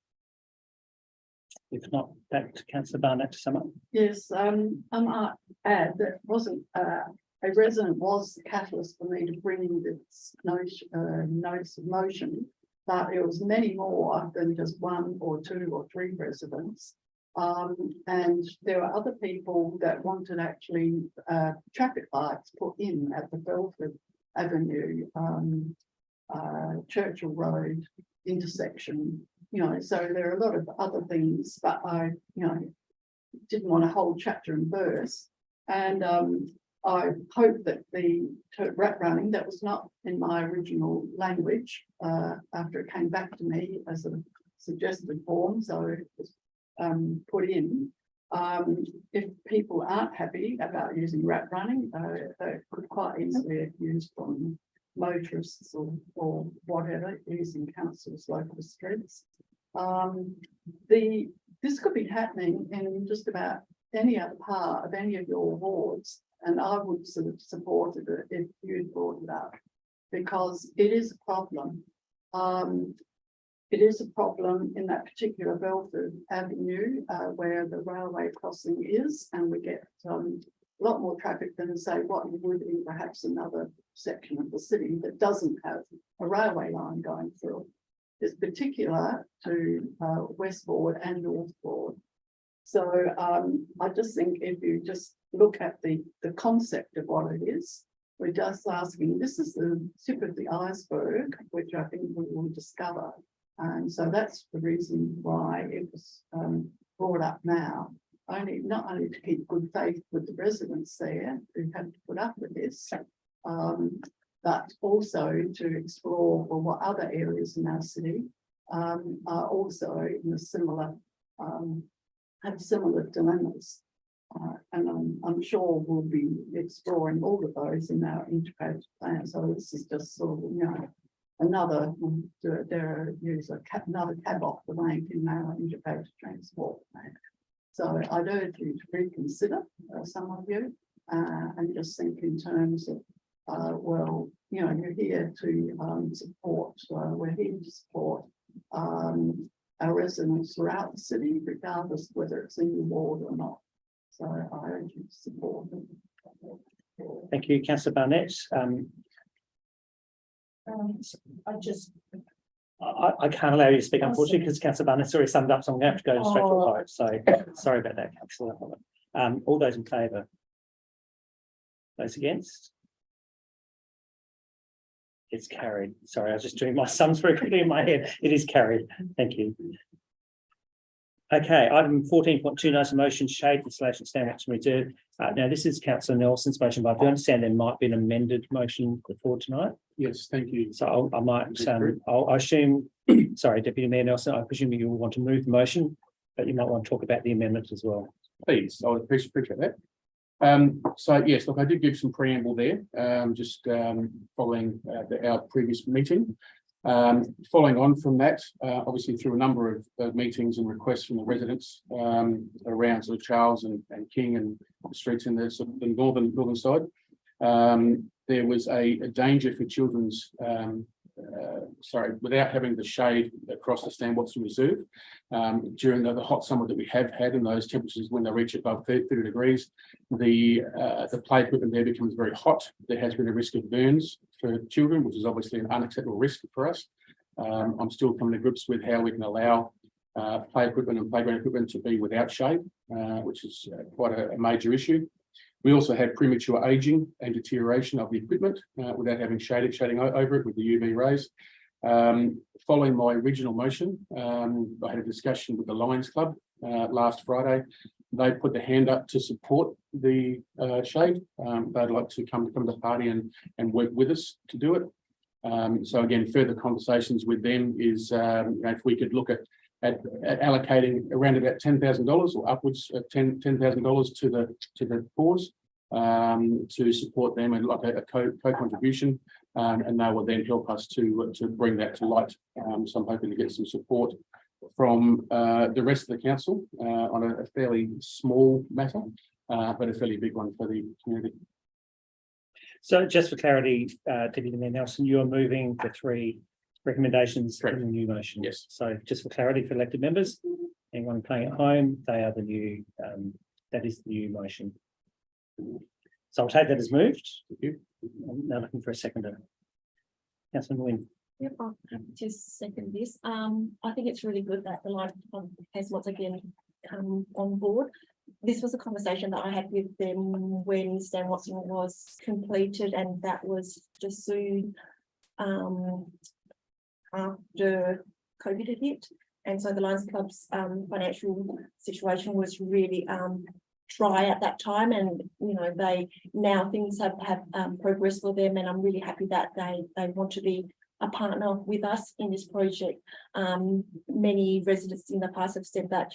If not, back to Councillor Barnett to sum up. Yes, I might add that wasn't a resident was the catalyst for me to bring this notice of motion, but it was many more than just 1 or 2 or 3 residents. And there were other people that wanted actually traffic lights put in at the Belford Avenue, Churchill Road intersection, so there are a lot of other things, but I, didn't want a whole chapter and verse. And I hope that the rat running, that was not in my original language, after it came back to me as a suggested form, so it was put in. If people aren't happy about using rat running, they could quite easily have used from motorists or whatever using council's local streets. This could be happening in just about any other part of any of your wards, and I would sort of support it if you brought it up, because it is a problem. It is a problem in that particular Belford Avenue where the railway crossing is, and we get a lot more traffic than say what you would in perhaps another section of the city that doesn't have a railway line going through. It's particular to Westbourne and Northbourne. So I just think if you just look at the concept of what it is, we're just asking, this is the tip of the iceberg, which I think we will discover. And so that's the reason why it was brought up now, not only to keep good faith with the residents there who had to put up with this, but also to explore what other areas in our city are also in a similar, have similar dilemmas. And I'm sure we'll be exploring all of those in our integrated plan. So this is just sort of, another, another cab off the rank in our integrated transport plan. So I'd urge you to reconsider, some of you, and just think in terms of, well, you're here to support, we're here to support our residents throughout the city, regardless whether it's in the ward or not. So I urge you to support them. Thank you, councillor Barnett. I can't allow you to speak, unfortunately, because councillor Barnett's already summed up, so I'm going to have to go straight to a vote. So sorry about that, councillor. All those in favour? Those against? It's carried. Sorry, I was just doing my sums very quickly in my head. It is carried. Thank you. Okay, item 14.2, notice of motion, shade installation Stand Watson Reserve. Now, this is councillor Nelson's motion, but I do understand there might be an amended motion before tonight. Yes, thank you. So I might, I assume, sorry, Deputy Mayor Nelson, I presume you will want to move the motion, but you might want to talk about the amendment as well. Please, I would appreciate that. So yes, look, I did give some preamble there, following our previous meeting. Following on from that, obviously through a number of meetings and requests from the residents around sort of Charles and King and the streets in the sort of the northern side, there was a danger for children's, without having the shade across the Stand Watson Reserve during the hot summer that we have had, and those temperatures when they reach above 30 degrees, the play equipment there becomes very hot. There has been a risk of burns for children, which is obviously an unacceptable risk for us. I'm still coming to grips with how we can allow play equipment and playground equipment to be without shade, which is quite a major issue. We also had premature aging and deterioration of the equipment without having shading over it with the UV rays. Following my original motion, I had a discussion with the Lions Club last Friday. They put their hand up to support the shade. They'd like to come to the party and work with us to do it. So again, further conversations with them is if we could look at allocating around about $10,000 or upwards of $10,000 to the cause to support them and like a co-contribution, and they will then help us to bring that to light. So I'm hoping to get some support from the rest of the council on a fairly small matter, but a fairly big one for the community. So just for clarity, Deputy Mayor Nelson, you are moving the three recommendations in the new motion. Yes. So just for clarity for elected members, anyone playing at home, they are the new, that is the new motion. So I'll take that as moved. Thank you. I'm now looking for a seconder. Councillor Nguyen. Yep, I'll just second this. I think it's really good that the Lions Club has once again come on board. This was a conversation that I had with them when Stand Watson was completed, and that was just soon after COVID had hit. And so the Lions Club's financial situation was really dry at that time, and they now things have progressed for them, and I'm really happy that they want to be a partner with us in this project. Many residents in the past have said that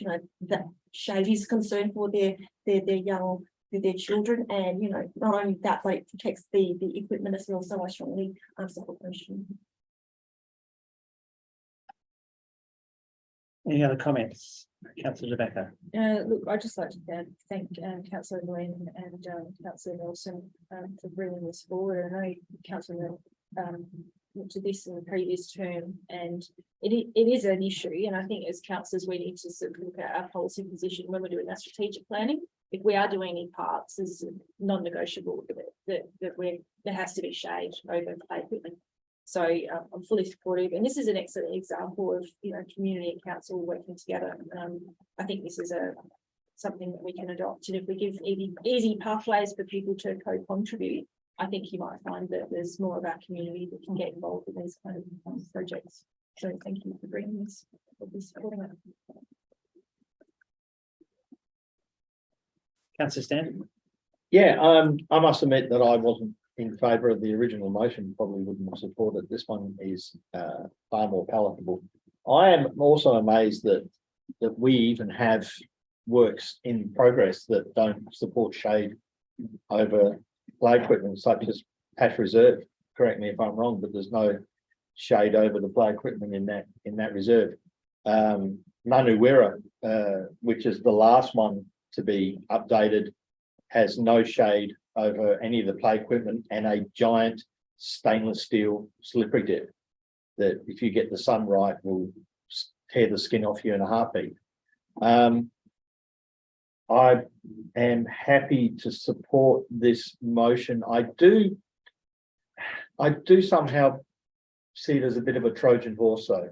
that shade is concerned for their young, with their children, and not only that, but it protects the equipment as well. So I strongly support the motion. Any other comments? Councillor Rebecca. Look, I'd just like to thank Councillor Nguyen and Councillor Nelson for bringing this forward. I know Councillor looked at this in the previous term, and it is an issue. And I think as councillors, we need to sort of look at our policy position when we're doing our strategic planning. If we are doing any parts, is non-negotiable that there has to be shade over play equipment. So I'm fully supportive, and this is an excellent example of community and council working together. I think this is something that we can adopt, and if we give easy pathways for people to co-contribute, I think you might find that there's more of our community that can get involved in these kind of projects. So thank you for bringing this. Supporting it. Councillor Stanton. Yeah, I must admit that I wasn't in favour of the original motion, probably wouldn't have supported. This one is far more palatable. I am also amazed that we even have works in progress that don't support shade over play equipment such as Patch Reserve. Correct me if I'm wrong, but there's no shade over the play equipment in that reserve. Manuwera, which is the last one to be updated, has no shade over any of the play equipment and a giant stainless steel slippery dip that, if you get the sun right, will tear the skin off you in a heartbeat. I am happy to support this motion. I do somehow see it as a bit of a Trojan horse, though.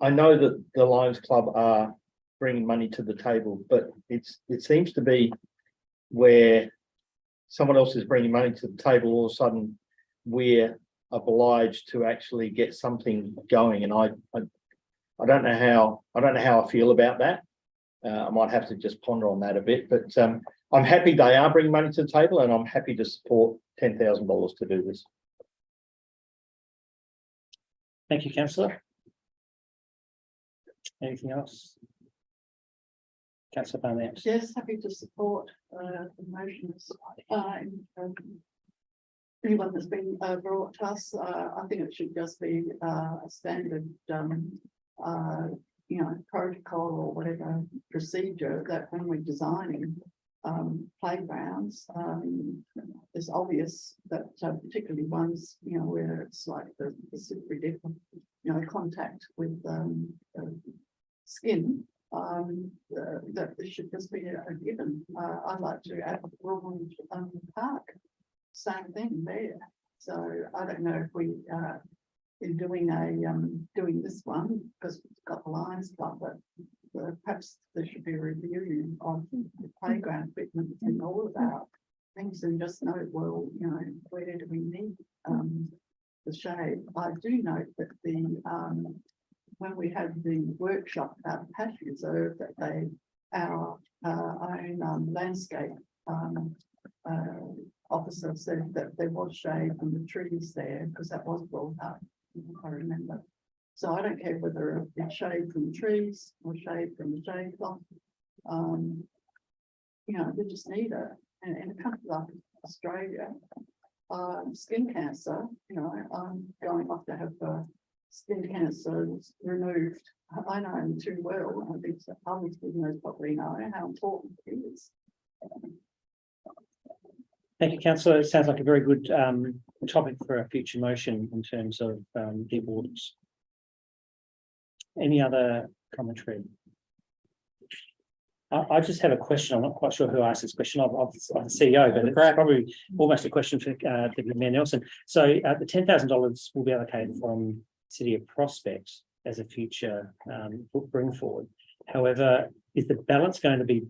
I know that the Lions Club are bringing money to the table, but it seems to be where someone else is bringing money to the table, all of a sudden we're obliged to actually get something going, and I don't know how I feel about that. I might have to just ponder on that a bit, but I'm happy they are bringing money to the table, and I'm happy to support $10,000 to do this. Thank you, councillor. Anything else? Councillor Barnett. Yes, happy to support the motions. Anyone that's been brought to us, I think it should just be a standard, protocol or whatever procedure that when we're designing playgrounds, it's obvious that particularly ones, where it's like the slippery dip, contact with skin, that this should just be a given. I'd like to add Broadwood Park, same thing there. So I don't know if we in doing doing this one, because we've got the Lions Club, but perhaps there should be a review of the playground equipment and all of our things, and just note, well, where do we need the shade? I do note that when we had the workshop about the Patch Reserve, that our own landscape officer said that there was shade from the trees there, because that was brought up, if I remember. So I don't care whether it's shade from trees or shade from the shade cloth. We just need it. And in a country like Australia, skin cancer, I'm going off to have skin cancer removed. I know him too well. I think others listeners probably know how important it is. Thank you, councillor. It sounds like a very good topic for a future motion in terms of deep waters. Any other commentary? I just have a question. I'm not quite sure who asked this question of the CEO, but it's probably almost a question for Deputy Mayor Nelson. So the $10,000 will be allocated from City of Prospect as a future bring forward. However, is the balance going to be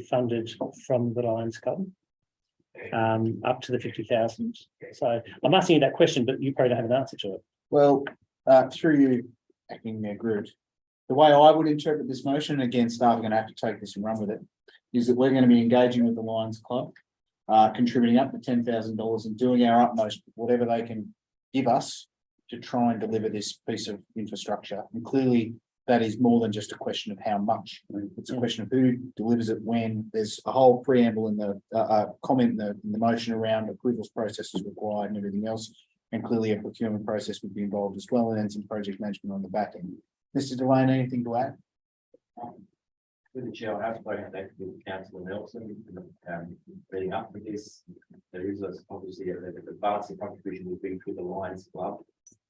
funded from the Lions Club up to the 50,000? So I'm asking you that question, but you probably don't have an answer to it. Well, through you, Acting Mayor Groot, the way I would interpret this motion, again, staff are going to have to take this and run with it, is that we're going to be engaging with the Lions Club, contributing up to $10,000 and doing our utmost, whatever they can give us, to try and deliver this piece of infrastructure. And clearly, that is more than just a question of how much. It's a question of who delivers it when. There's a whole preamble in the comment in the motion around approvals processes required and everything else. And clearly a procurement process would be involved as well, and then some project management on the back end. Mr. Delane, anything to add? With the chair, I have spoken with Councillor Nelson, leading up to this. There is obviously a vast contribution will be through the Lions Club.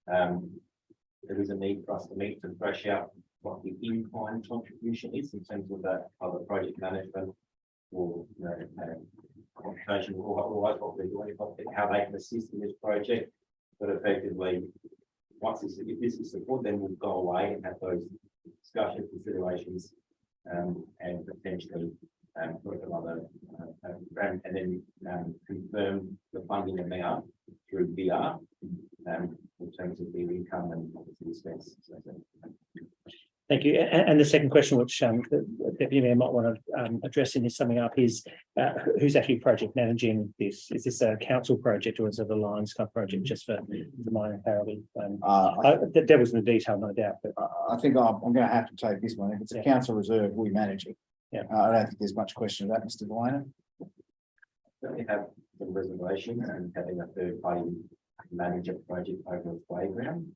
There is a need for us to meet and thresh out what the in-kind contribution is in terms of that other project management or consultation or what they're doing, how they can assist in this project. But effectively, if this is support, then we'll go away and have those discussion considerations and potentially put another and then confirm the funding amount through VR in terms of the income and expense. Thank you. And the second question, which the Deputy Mayor might want to address in this summing up is who's actually project managing this? Is this a council project or is it a Lions Club project just for the minor parity? The devil's in the detail, no doubt, but I think I'm going to have to take this one. If it's a Yeah. council reserve, we manage it. Yeah. I don't think there's much question of that, Mr. Delano. Certainly have some reservations and having a third party manage a project over a playground.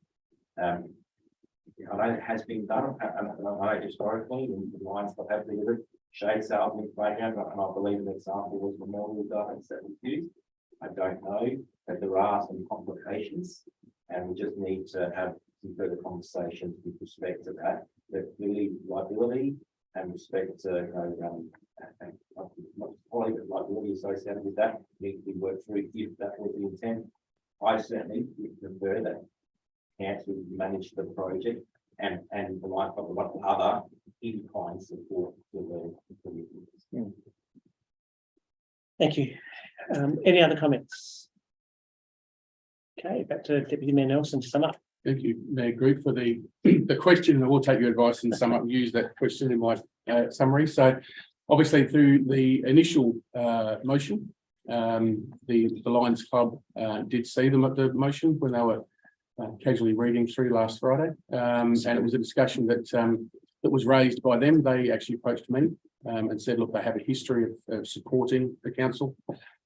I know it has been done, and I know historically, in the Lions Club have delivered shade sales in the playground, and I believe an example was Memorial Gardens that was used. I don't know, but there are some complications, and we just need to have some further conversations with respect to that. That clearly liability and respect to, and not quality, but liability associated with that needs to be worked through if that was the intent. I certainly would prefer that council manage the project and the like of what other in-kind support to the. thank you. Any other comments? Okay, back to Deputy Mayor Nelson to sum up. Thank you, Mayor Group, for the question. I will take your advice and sum up and use that question in my summary. So obviously through the initial motion, the Lions Club did see them at the motion when they were casually reading through last Friday. And it was a discussion that was raised by them. They actually approached me and said, look, they have a history of supporting the council.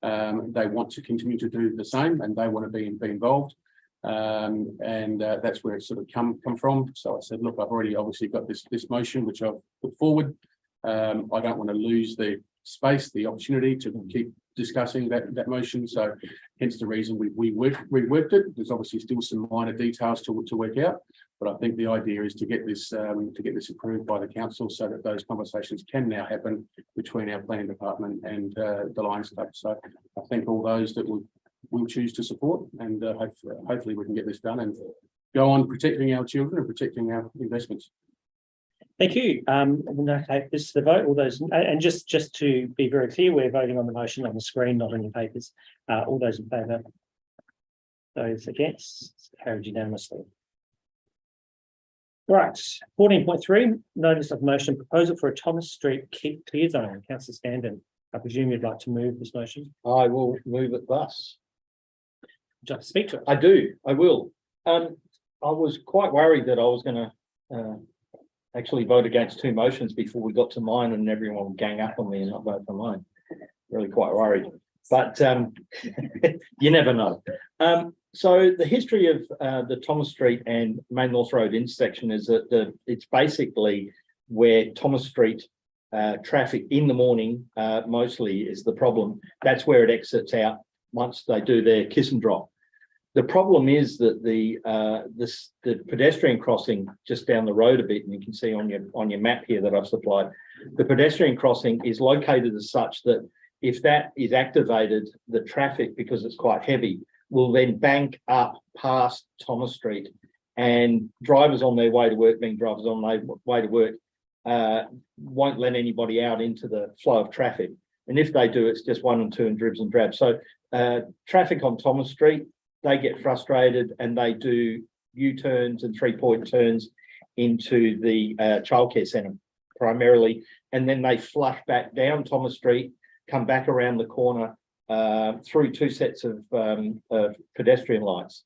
They want to continue to do the same and they want to be involved. And that's where it sort of come from. So I said, look, I've already obviously got this motion, which I've put forward. I don't want to lose the space, the opportunity to keep discussing that motion. So hence the reason we reworked it. There's obviously still some minor details to work out, but I think the idea is to get this approved by the council so that those conversations can now happen between our planning department and the Lions Club. So I thank all those that will choose to support, and hopefully we can get this done and go on protecting our children and protecting our investments. Thank you. We'll now take this to the vote. All those, and just to be very clear, we're voting on the motion on the screen, not on your papers. All those in favour? Those against? Carried unanimously. Right, 14.3, notice of motion proposal for a Thomas Street clear zone. Councillor Standen, I presume you'd like to move this motion. I will move it thus. Would you like to speak to it? I do, I will. I was quite worried that I was going to actually vote against two motions before we got to mine and everyone would gang up on me and not vote for mine. Really quite worried, but you never know. So the history of the Thomas Street and Main North Road intersection is that it's basically where Thomas Street traffic in the morning mostly is the problem. That's where it exits out once they do their kiss and drop. The problem is that the pedestrian crossing just down the road a bit, and you can see on your map here that I've supplied, the pedestrian crossing is located as such that if that is activated, the traffic, because it's quite heavy, will then bank up past Thomas Street, and drivers on their way to work, being drivers on their way to work, won't let anybody out into the flow of traffic. And if they do, it's just 1 and 2 and dribs and drabs. So traffic on Thomas Street, they get frustrated and they do U-turns and 3-point turns into the childcare centre primarily. And then they flush back down Thomas Street, come back around the corner through 2 sets of pedestrian lights,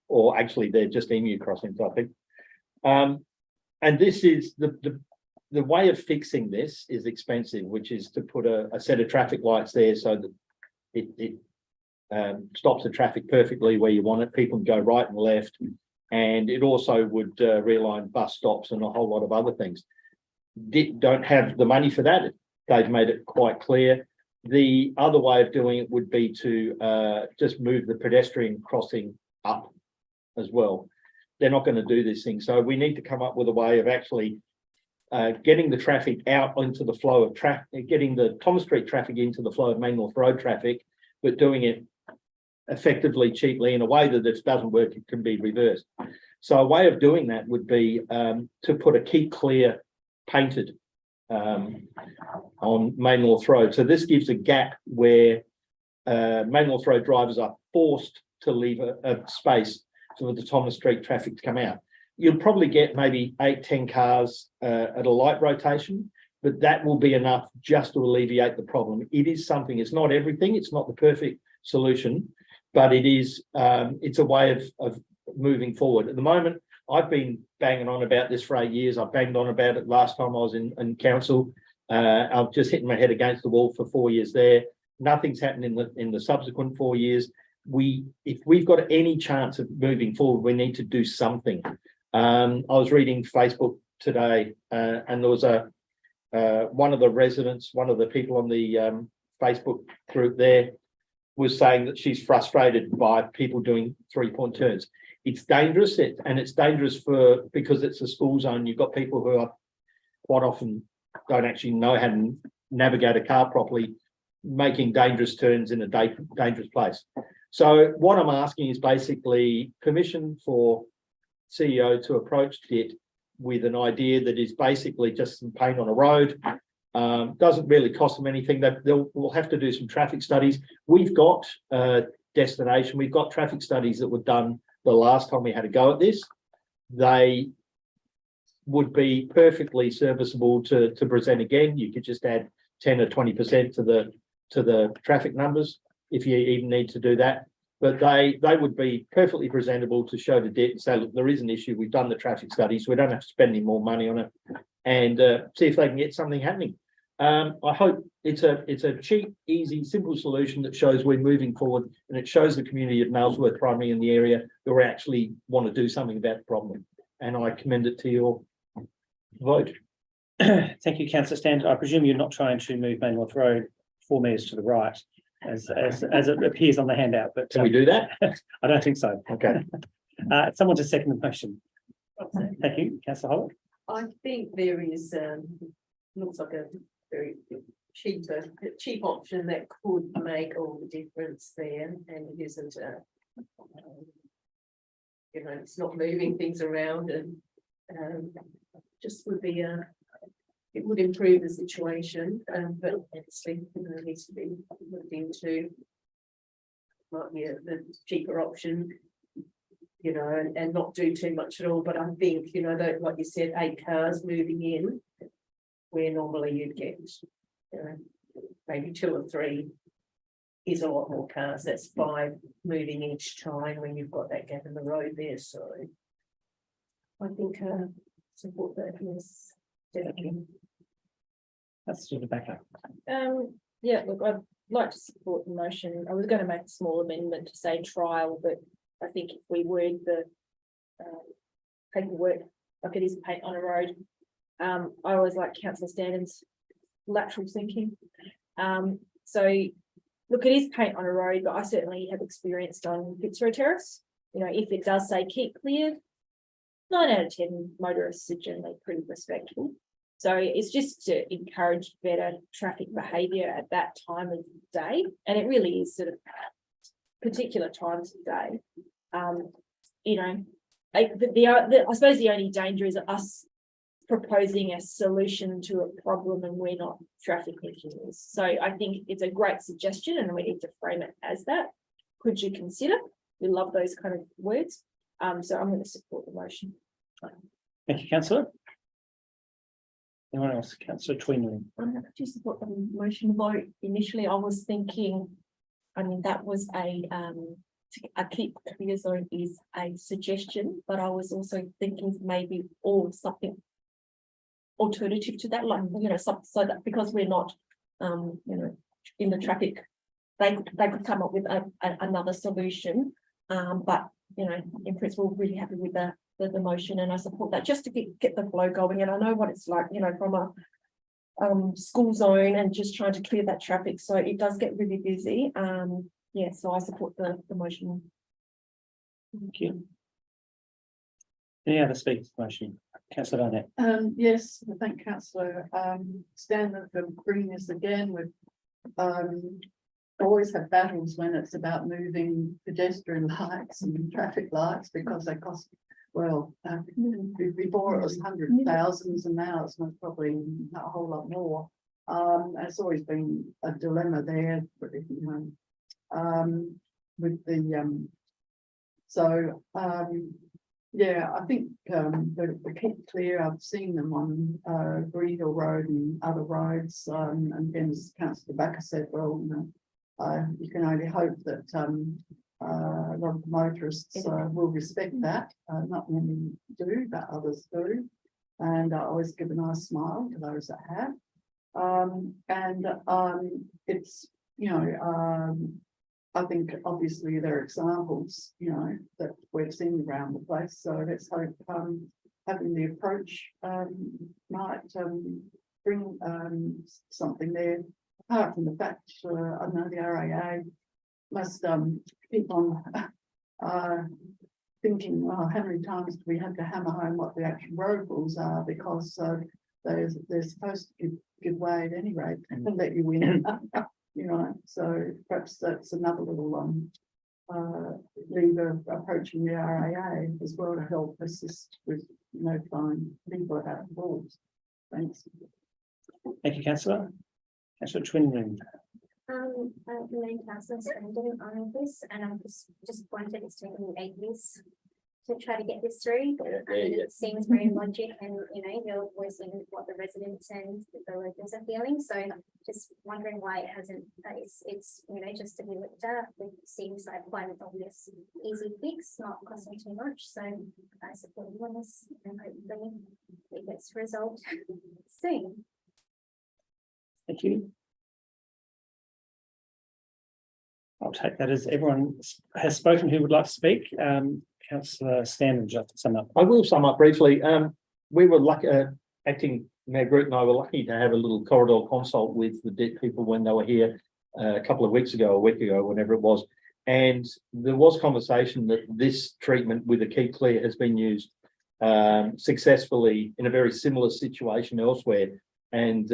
or actually they're just emu crossings, I think. And this is the way of fixing this is expensive, which is to put a set of traffic lights there so that it stops the traffic perfectly where you want it. People can go right and left, and it also would realign bus stops and a whole lot of other things. Don't have the money for that. They've made it quite clear. The other way of doing it would be to just move the pedestrian crossing up as well. They're not going to do this thing. So we need to come up with a way of actually getting the traffic out into the flow of traffic, getting the Thomas Street traffic into the flow of Main North Road traffic, but doing it effectively, cheaply, in a way that if it doesn't work, it can be reversed. So a way of doing that would be to put a keep clear painted on Main North Road. So this gives a gap where Main North Road drivers are forced to leave a space for the Thomas Street traffic to come out. you'll probably get maybe 8-10 cars at a light rotation, but that will be enough just to alleviate the problem. It is something, it's not everything, it's not the perfect solution, but it is, it's a way of moving forward. At the moment, I've been banging on about this for 8 years. I banged on about it last time I was in council. I've just hit my head against the wall for 4 years there. Nothing's happened in the subsequent 4 years. If we've got any chance of moving forward, we need to do something. I was reading Facebook today, and there was one of the residents, one of the people on the Facebook group there, was saying that she's frustrated by people doing 3-point turns. It's dangerous, and it's dangerous because it's a school zone. You've got people who are quite often don't actually know how to navigate a car properly, making dangerous turns in a dangerous place. So what I'm asking is basically permission for CEO to approach DIT with an idea that is basically just some paint on a road. Doesn't really cost them anything. We'll have to do some traffic studies. We've got destination. We've got traffic studies that were done the last time we had a go at this. They would be perfectly serviceable to present again. You could just add 10 or 20% to the traffic numbers if you even need to do that. But they would be perfectly presentable to show the DIT and say, look, there is an issue. We've done the traffic studies. We don't have to spend any more money on it, and see if they can get something happening. I hope it's a cheap, easy, simple solution that shows we're moving forward, and it shows the community of Nailsworth Primary in the area that we actually want to do something about the problem. And I commend it to your vote. Thank you, Councillor Stanton. I presume you're not trying to move Main North Road 4 metres to the right, as it appears on the handout, but Can we do that? I don't think so. Okay. Someone to second the motion. Thank you, Councillor Holt. I think there is, looks like a very cheap option that could make all the difference there, and it isn't it's not moving things around, and just would be it would improve the situation, but obviously it needs to be looked into. Might be the cheaper option, and not do too much at all. But I think, like you said, 8 cars moving in, where normally you'd get, maybe 2 or 3 is a lot more cars. That's 5 moving each time when you've got that gap in the road there. So I think support that, yes, definitely. That's sort of backup. Yeah, look, I'd like to support the motion. I was going to make a small amendment to say trial, but I think if we word the paperwork like it is paint on a road, I always like Councillor Stanton's lateral thinking. So look, it is paint on a road, but I certainly have experienced on Fitzroy Terrace. If it does say keep cleared, 9 out of 10 motorists are generally pretty respectful. So it's just to encourage better traffic behaviour at that time of day. And it really is sort of particular times of day. I suppose the only danger is us proposing a solution to a problem and we're not traffic engineers. So I think it's a great suggestion and we need to frame it as that. Could you consider? We love those kind of words. So I'm going to support the motion. Thank you, Councillor. Anyone else? Councillor Tweeney. I'm happy to support the motion vote. Initially, I was thinking, that was a keep clear zone is a suggestion, but I was also thinking maybe something alternative to that, like, so that because we're not, in the traffic, they could come up with another solution. But, in principle, really happy with the motion, and I support that just to get the flow going. And I know what it's like, from a school zone and just trying to clear that traffic. So it does get really busy. So I support the motion. Thank you. Any other speakers to the motion? Councillor Barnett. Yes, I thank Councillor Stanton for bringing this again. We've always had battles when it's about moving pedestrian lights and traffic lights because they cost, before it was hundreds of thousands and now it's probably a whole lot more. It's always been a dilemma there, with the Yeah, I think the Keep Clear, I've seen them on Green Hill Road and other roads. And again, as Councillor Backer said, well, you can only hope that a lot of motorists will respect that. Not many do, but others do. And I always give a nice smile to those that have. It's, you know, I think obviously there are examples, you know, that we've seen around the place. So let's hope having the approach might bring something there. Apart from the fact, I know the RAA must keep on thinking, well, how many times do we have to hammer home what the actual road rules are, because they're supposed to give way at any rate and let you win. You know, so perhaps that's another little lever approaching the RAA as well to help assist with notifying people about the rules. Thanks. Thank you, councillor. Councillor Twinring. Main councillor Swindon on this, and I'm just disappointed it's taken me 8 years to try to get this through. It seems very logic, and you know, you're voicing what the residents and the locals are feeling. So just wondering why it hasn't. It's you know, just to be looked at. It seems like quite an obvious, easy fix, not costing too much. So I support you on this, and hopefully it gets resolved soon. Thank you. I'll take that as everyone has spoken who would like to speak. Councillor Stanton, just to sum up. I will sum up briefly. We were lucky, acting Mayor Groot and I were lucky to have a little corridor consult with the debt people when they were here a couple of weeks ago, a week ago, whenever it was. And there was conversation that this treatment with a Keep Clear has been used successfully in a very similar situation elsewhere. And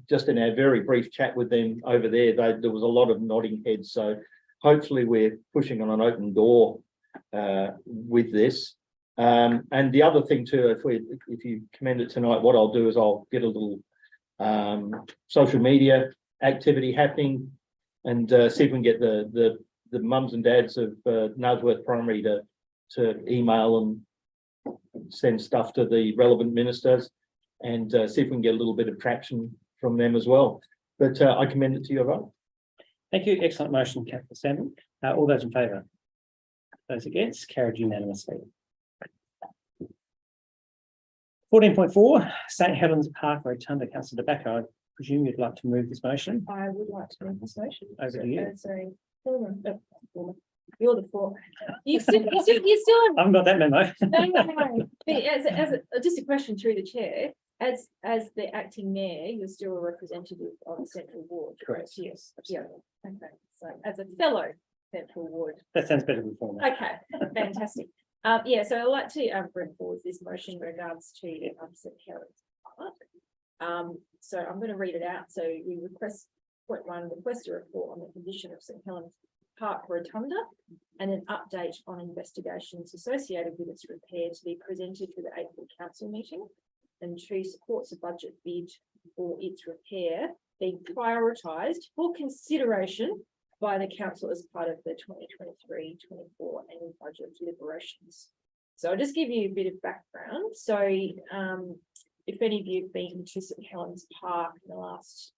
just in our very brief chat with them over there, there was a lot of nodding heads. So hopefully we're pushing on an open door with this. And the other thing too, if you commend it tonight, what I'll do is I'll get a little social media activity happening and see if we can get the mums and dads of Knaresworth Primary to email and send stuff to the relevant ministers, and see if we can get a little bit of traction from them as well. But I commend it to your vote. Thank you. Excellent motion, Councillor Stanton. All those in favour? Those against? Carried unanimously. 14.4, St Helens Park Rotunda. Councillor De Backer, I presume you'd like to move this motion. I would like to make this motion. Over to you. As a former, you're the four. You still. I've got that memo. No. But just a question through the chair. As the acting mayor, you're still a representative of the Central Ward. Correct. Yes. Yeah. Okay. So as a fellow Central Ward. That sounds better than former. Okay. Fantastic. Yeah. So I'd like to bring forward this motion in regards to St Helens Park. So I'm going to read it out. So we request point 1, request a report on the condition of St Helens Park Rotunda and an update on investigations associated with its repair to be presented to the April council meeting. And 2, supports a budget bid for its repair being prioritised for consideration by the council as part of the 2023-24 annual budget deliberations. So I'll just give you a bit of background. So if any of you have been to St Helens Park in the last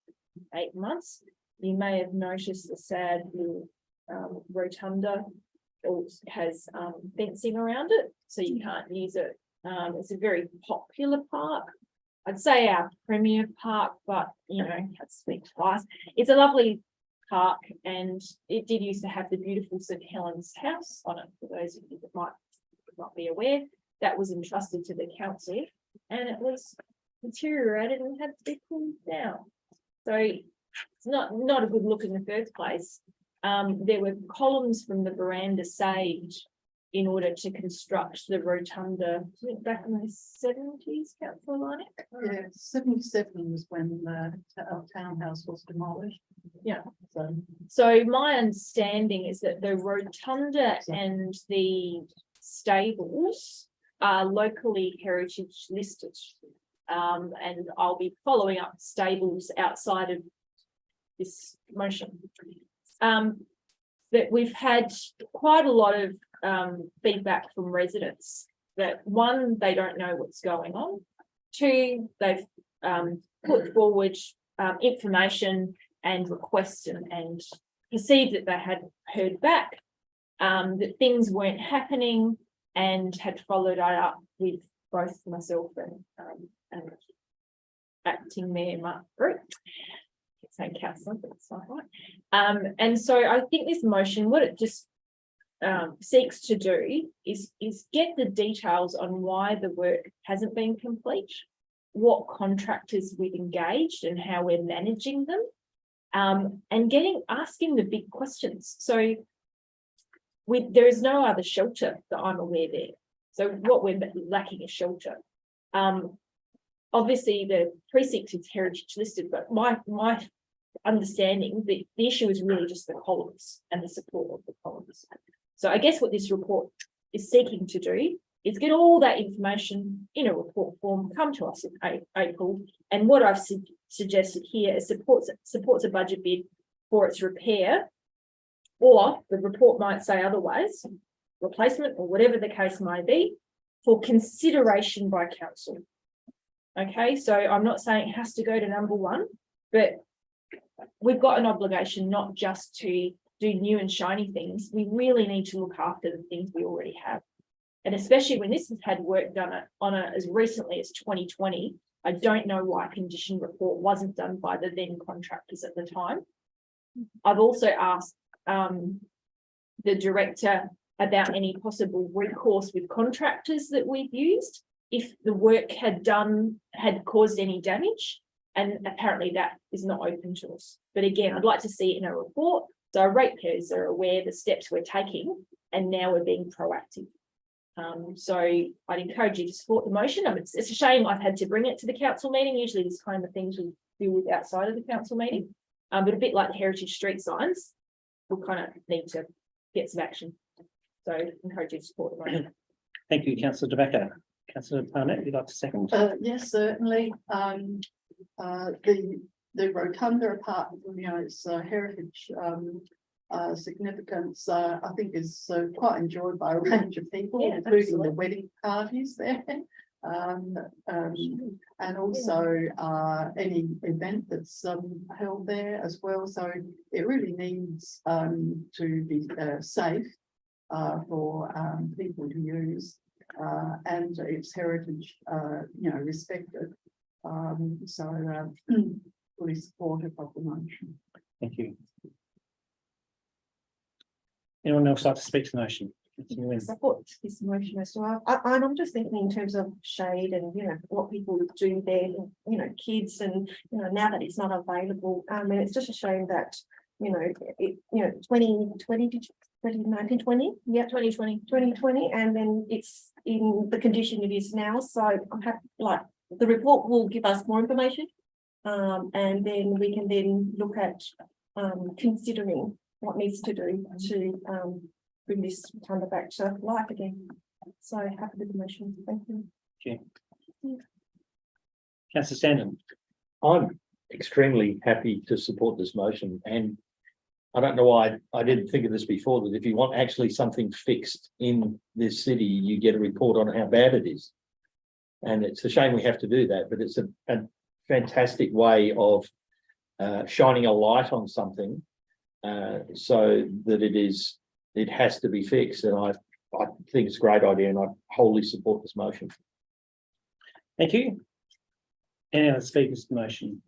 8 months, you may have noticed the sad little rotunda has fencing around it, so you can't use it. It's a very popular park. I'd say our premier park, but you know, that's speak twice. It's a lovely park, and it did used to have the beautiful St Helens house on it. For those of you that might not be aware, that was entrusted to the council, and it was deteriorated and had to be pulled down. So it's not a good look in the first place. There were columns from the veranda saved in order to construct the rotunda back in the 70s, Councillor Leineck? Yeah, 77 was when the townhouse was demolished. Yeah. So my understanding is that the rotunda and the stables are locally heritage listed. And I'll be following up stables outside of this motion. But we've had quite a lot of feedback from residents that one, they don't know what's going on. Two, they've put forward information and requests and perceived that they had heard back, that things weren't happening, and had followed up with both myself and acting Mayor Mark Group. Saying councillor, but it's not right. And so I think this motion, what it just seeks to do is get the details on why the work hasn't been complete, what contractors we've engaged and how we're managing them, and asking the big questions. So there is no other shelter that I'm aware there. So what we're lacking is shelter. Obviously the precinct is heritage listed, but my understanding the issue is really just the columns and the support of the columns. So I guess what this report is seeking to do is get all that information in a report form, come to us in April, and what I've suggested here is supports a budget bid for its repair, or the report might say otherwise, replacement or whatever the case may be, for consideration by council. Okay, so I'm not saying it has to go to number one, but we've got an obligation not just to do new and shiny things. We really need to look after the things we already have. And especially when this has had work done on it as recently as 2020, I don't know why a condition report wasn't done by the then contractors at the time. I've also asked the director about any possible recourse with contractors that we've used if the work had caused any damage, and apparently that is not open to us. But again, I'd like to see it in a report so our ratepayers are aware the steps we're taking, and now we're being proactive. So I'd encourage you to support the motion. It's a shame I've had to bring it to the council meeting. Usually this kind of things we deal with outside of the council meeting, but a bit like the heritage street signs, we'll kind of need to get some action. So I encourage you to support the motion. Thank you, councillor De Backer. Councillor Barnett, would you like to second? Yes, certainly. The rotunda, apart from, its heritage significance, I think is quite enjoyed by a range of people, Yeah, including absolutely. the wedding parties there. And also any event that's held there as well. So it really needs to be safe for people to use, and its heritage, respected. So fully supportive of the motion. Thank you. Anyone else like to speak to the motion? Councillor Nguyen. Support this motion as well. I'm just thinking in terms of shade and, what people do there, kids and, now that it's not available. And it's just a shame that, 2020, yeah, 2020, and then it's in the condition it is now. So I'm happy, the report will give us more information. And then we can then look at considering what needs to do to bring this rotunda back to life again. So happy with the motion. Thank you. Councillor Standen. I'm extremely happy to support this motion, and I don't know why I didn't think of this before, that if you want actually something fixed in this city, you get a report on how bad it is. And it's a shame we have to do that, but it's a fantastic way of shining a light on something so that it has to be fixed. And I think it's a great idea, and I wholly support this motion. Thank you. Any other speakers to the motion?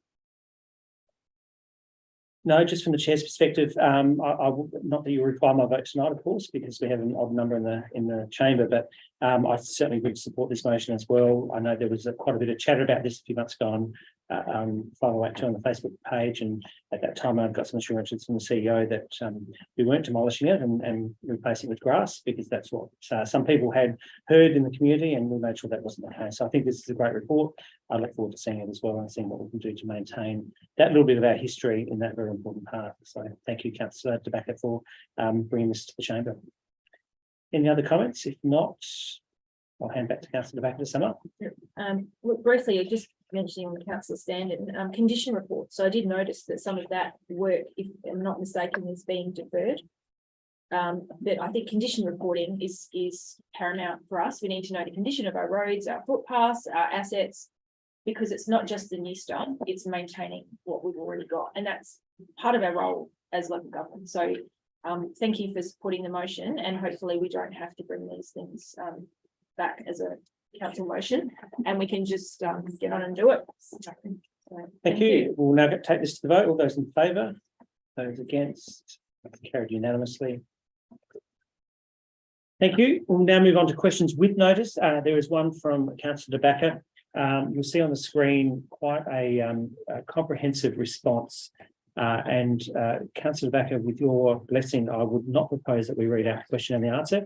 No, just from the chair's perspective, I not that you require my vote tonight, of course, because we have an odd number in the chamber, but I certainly would support this motion as well. I know there was quite a bit of chatter about this a few months ago on 508 on the Facebook page, and at that time I've got some assurances from the CEO that we weren't demolishing it and replacing it with grass, because that's what some people had heard in the community, and we made sure that wasn't the case. So I think this is a great report. I look forward to seeing it as well and seeing what we can do to maintain that little bit of our history in that very important part. So thank you, Councillor De Backer, for bringing this to the chamber. Any other comments? If not, I'll hand back to Councillor De Backer to sum up. Look, briefly, just mentioning on the council standard condition report. So I did notice that some of that work, if I'm not mistaken, is being deferred. that I think condition reporting is paramount for us. We need to know the condition of our roads, our footpaths, our assets, because it's not just the new stuff, it's maintaining what we've already got. And that's part of our role as local government. So thank you for supporting the motion, and hopefully we don't have to bring these things back as a council motion, and we can just get on and do it. So, Thank you. We'll now take this to the vote. All those in favour? Those against? Carried unanimously. Thank you. We'll now move on to questions with notice. There is one from Councillor De Backer. You'll see on the screen quite a comprehensive response. Councillor De Backer, with your blessing, I would not propose that we read out the question and the answer.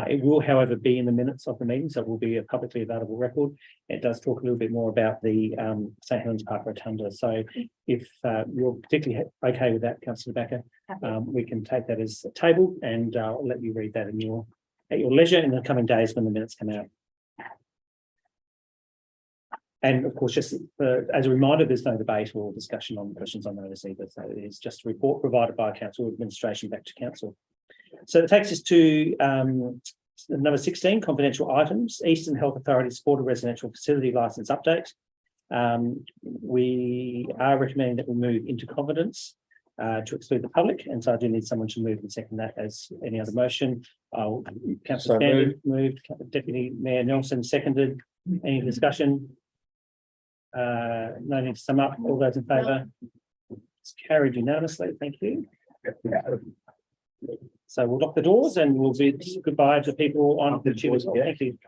It will, however, be in the minutes of the meeting, so it will be a publicly available record. It does talk a little bit more about the St Helens Park Rotunda. So if you're particularly okay with that, Councillor De Backer, we can take that as tabled, and I'll let you read that at your leisure in the coming days when the minutes come out. And of course, just as a reminder, there's no debate or discussion on questions on notice either. So it is just a report provided by council administration back to council. So it takes us to number 16, confidential items, Eastern Health Authority Supported Residential Facility Licence Update. We are recommending that we move into confidence to exclude the public. And so I do need someone to move and second that as any other motion. Councillor Standard moved, Deputy Mayor Nelson seconded. Any discussion? No need to sum up. All those in favour? It's carried unanimously. Thank you. So we'll lock the doors and we'll bid goodbye to people on the tube as well. Thank you.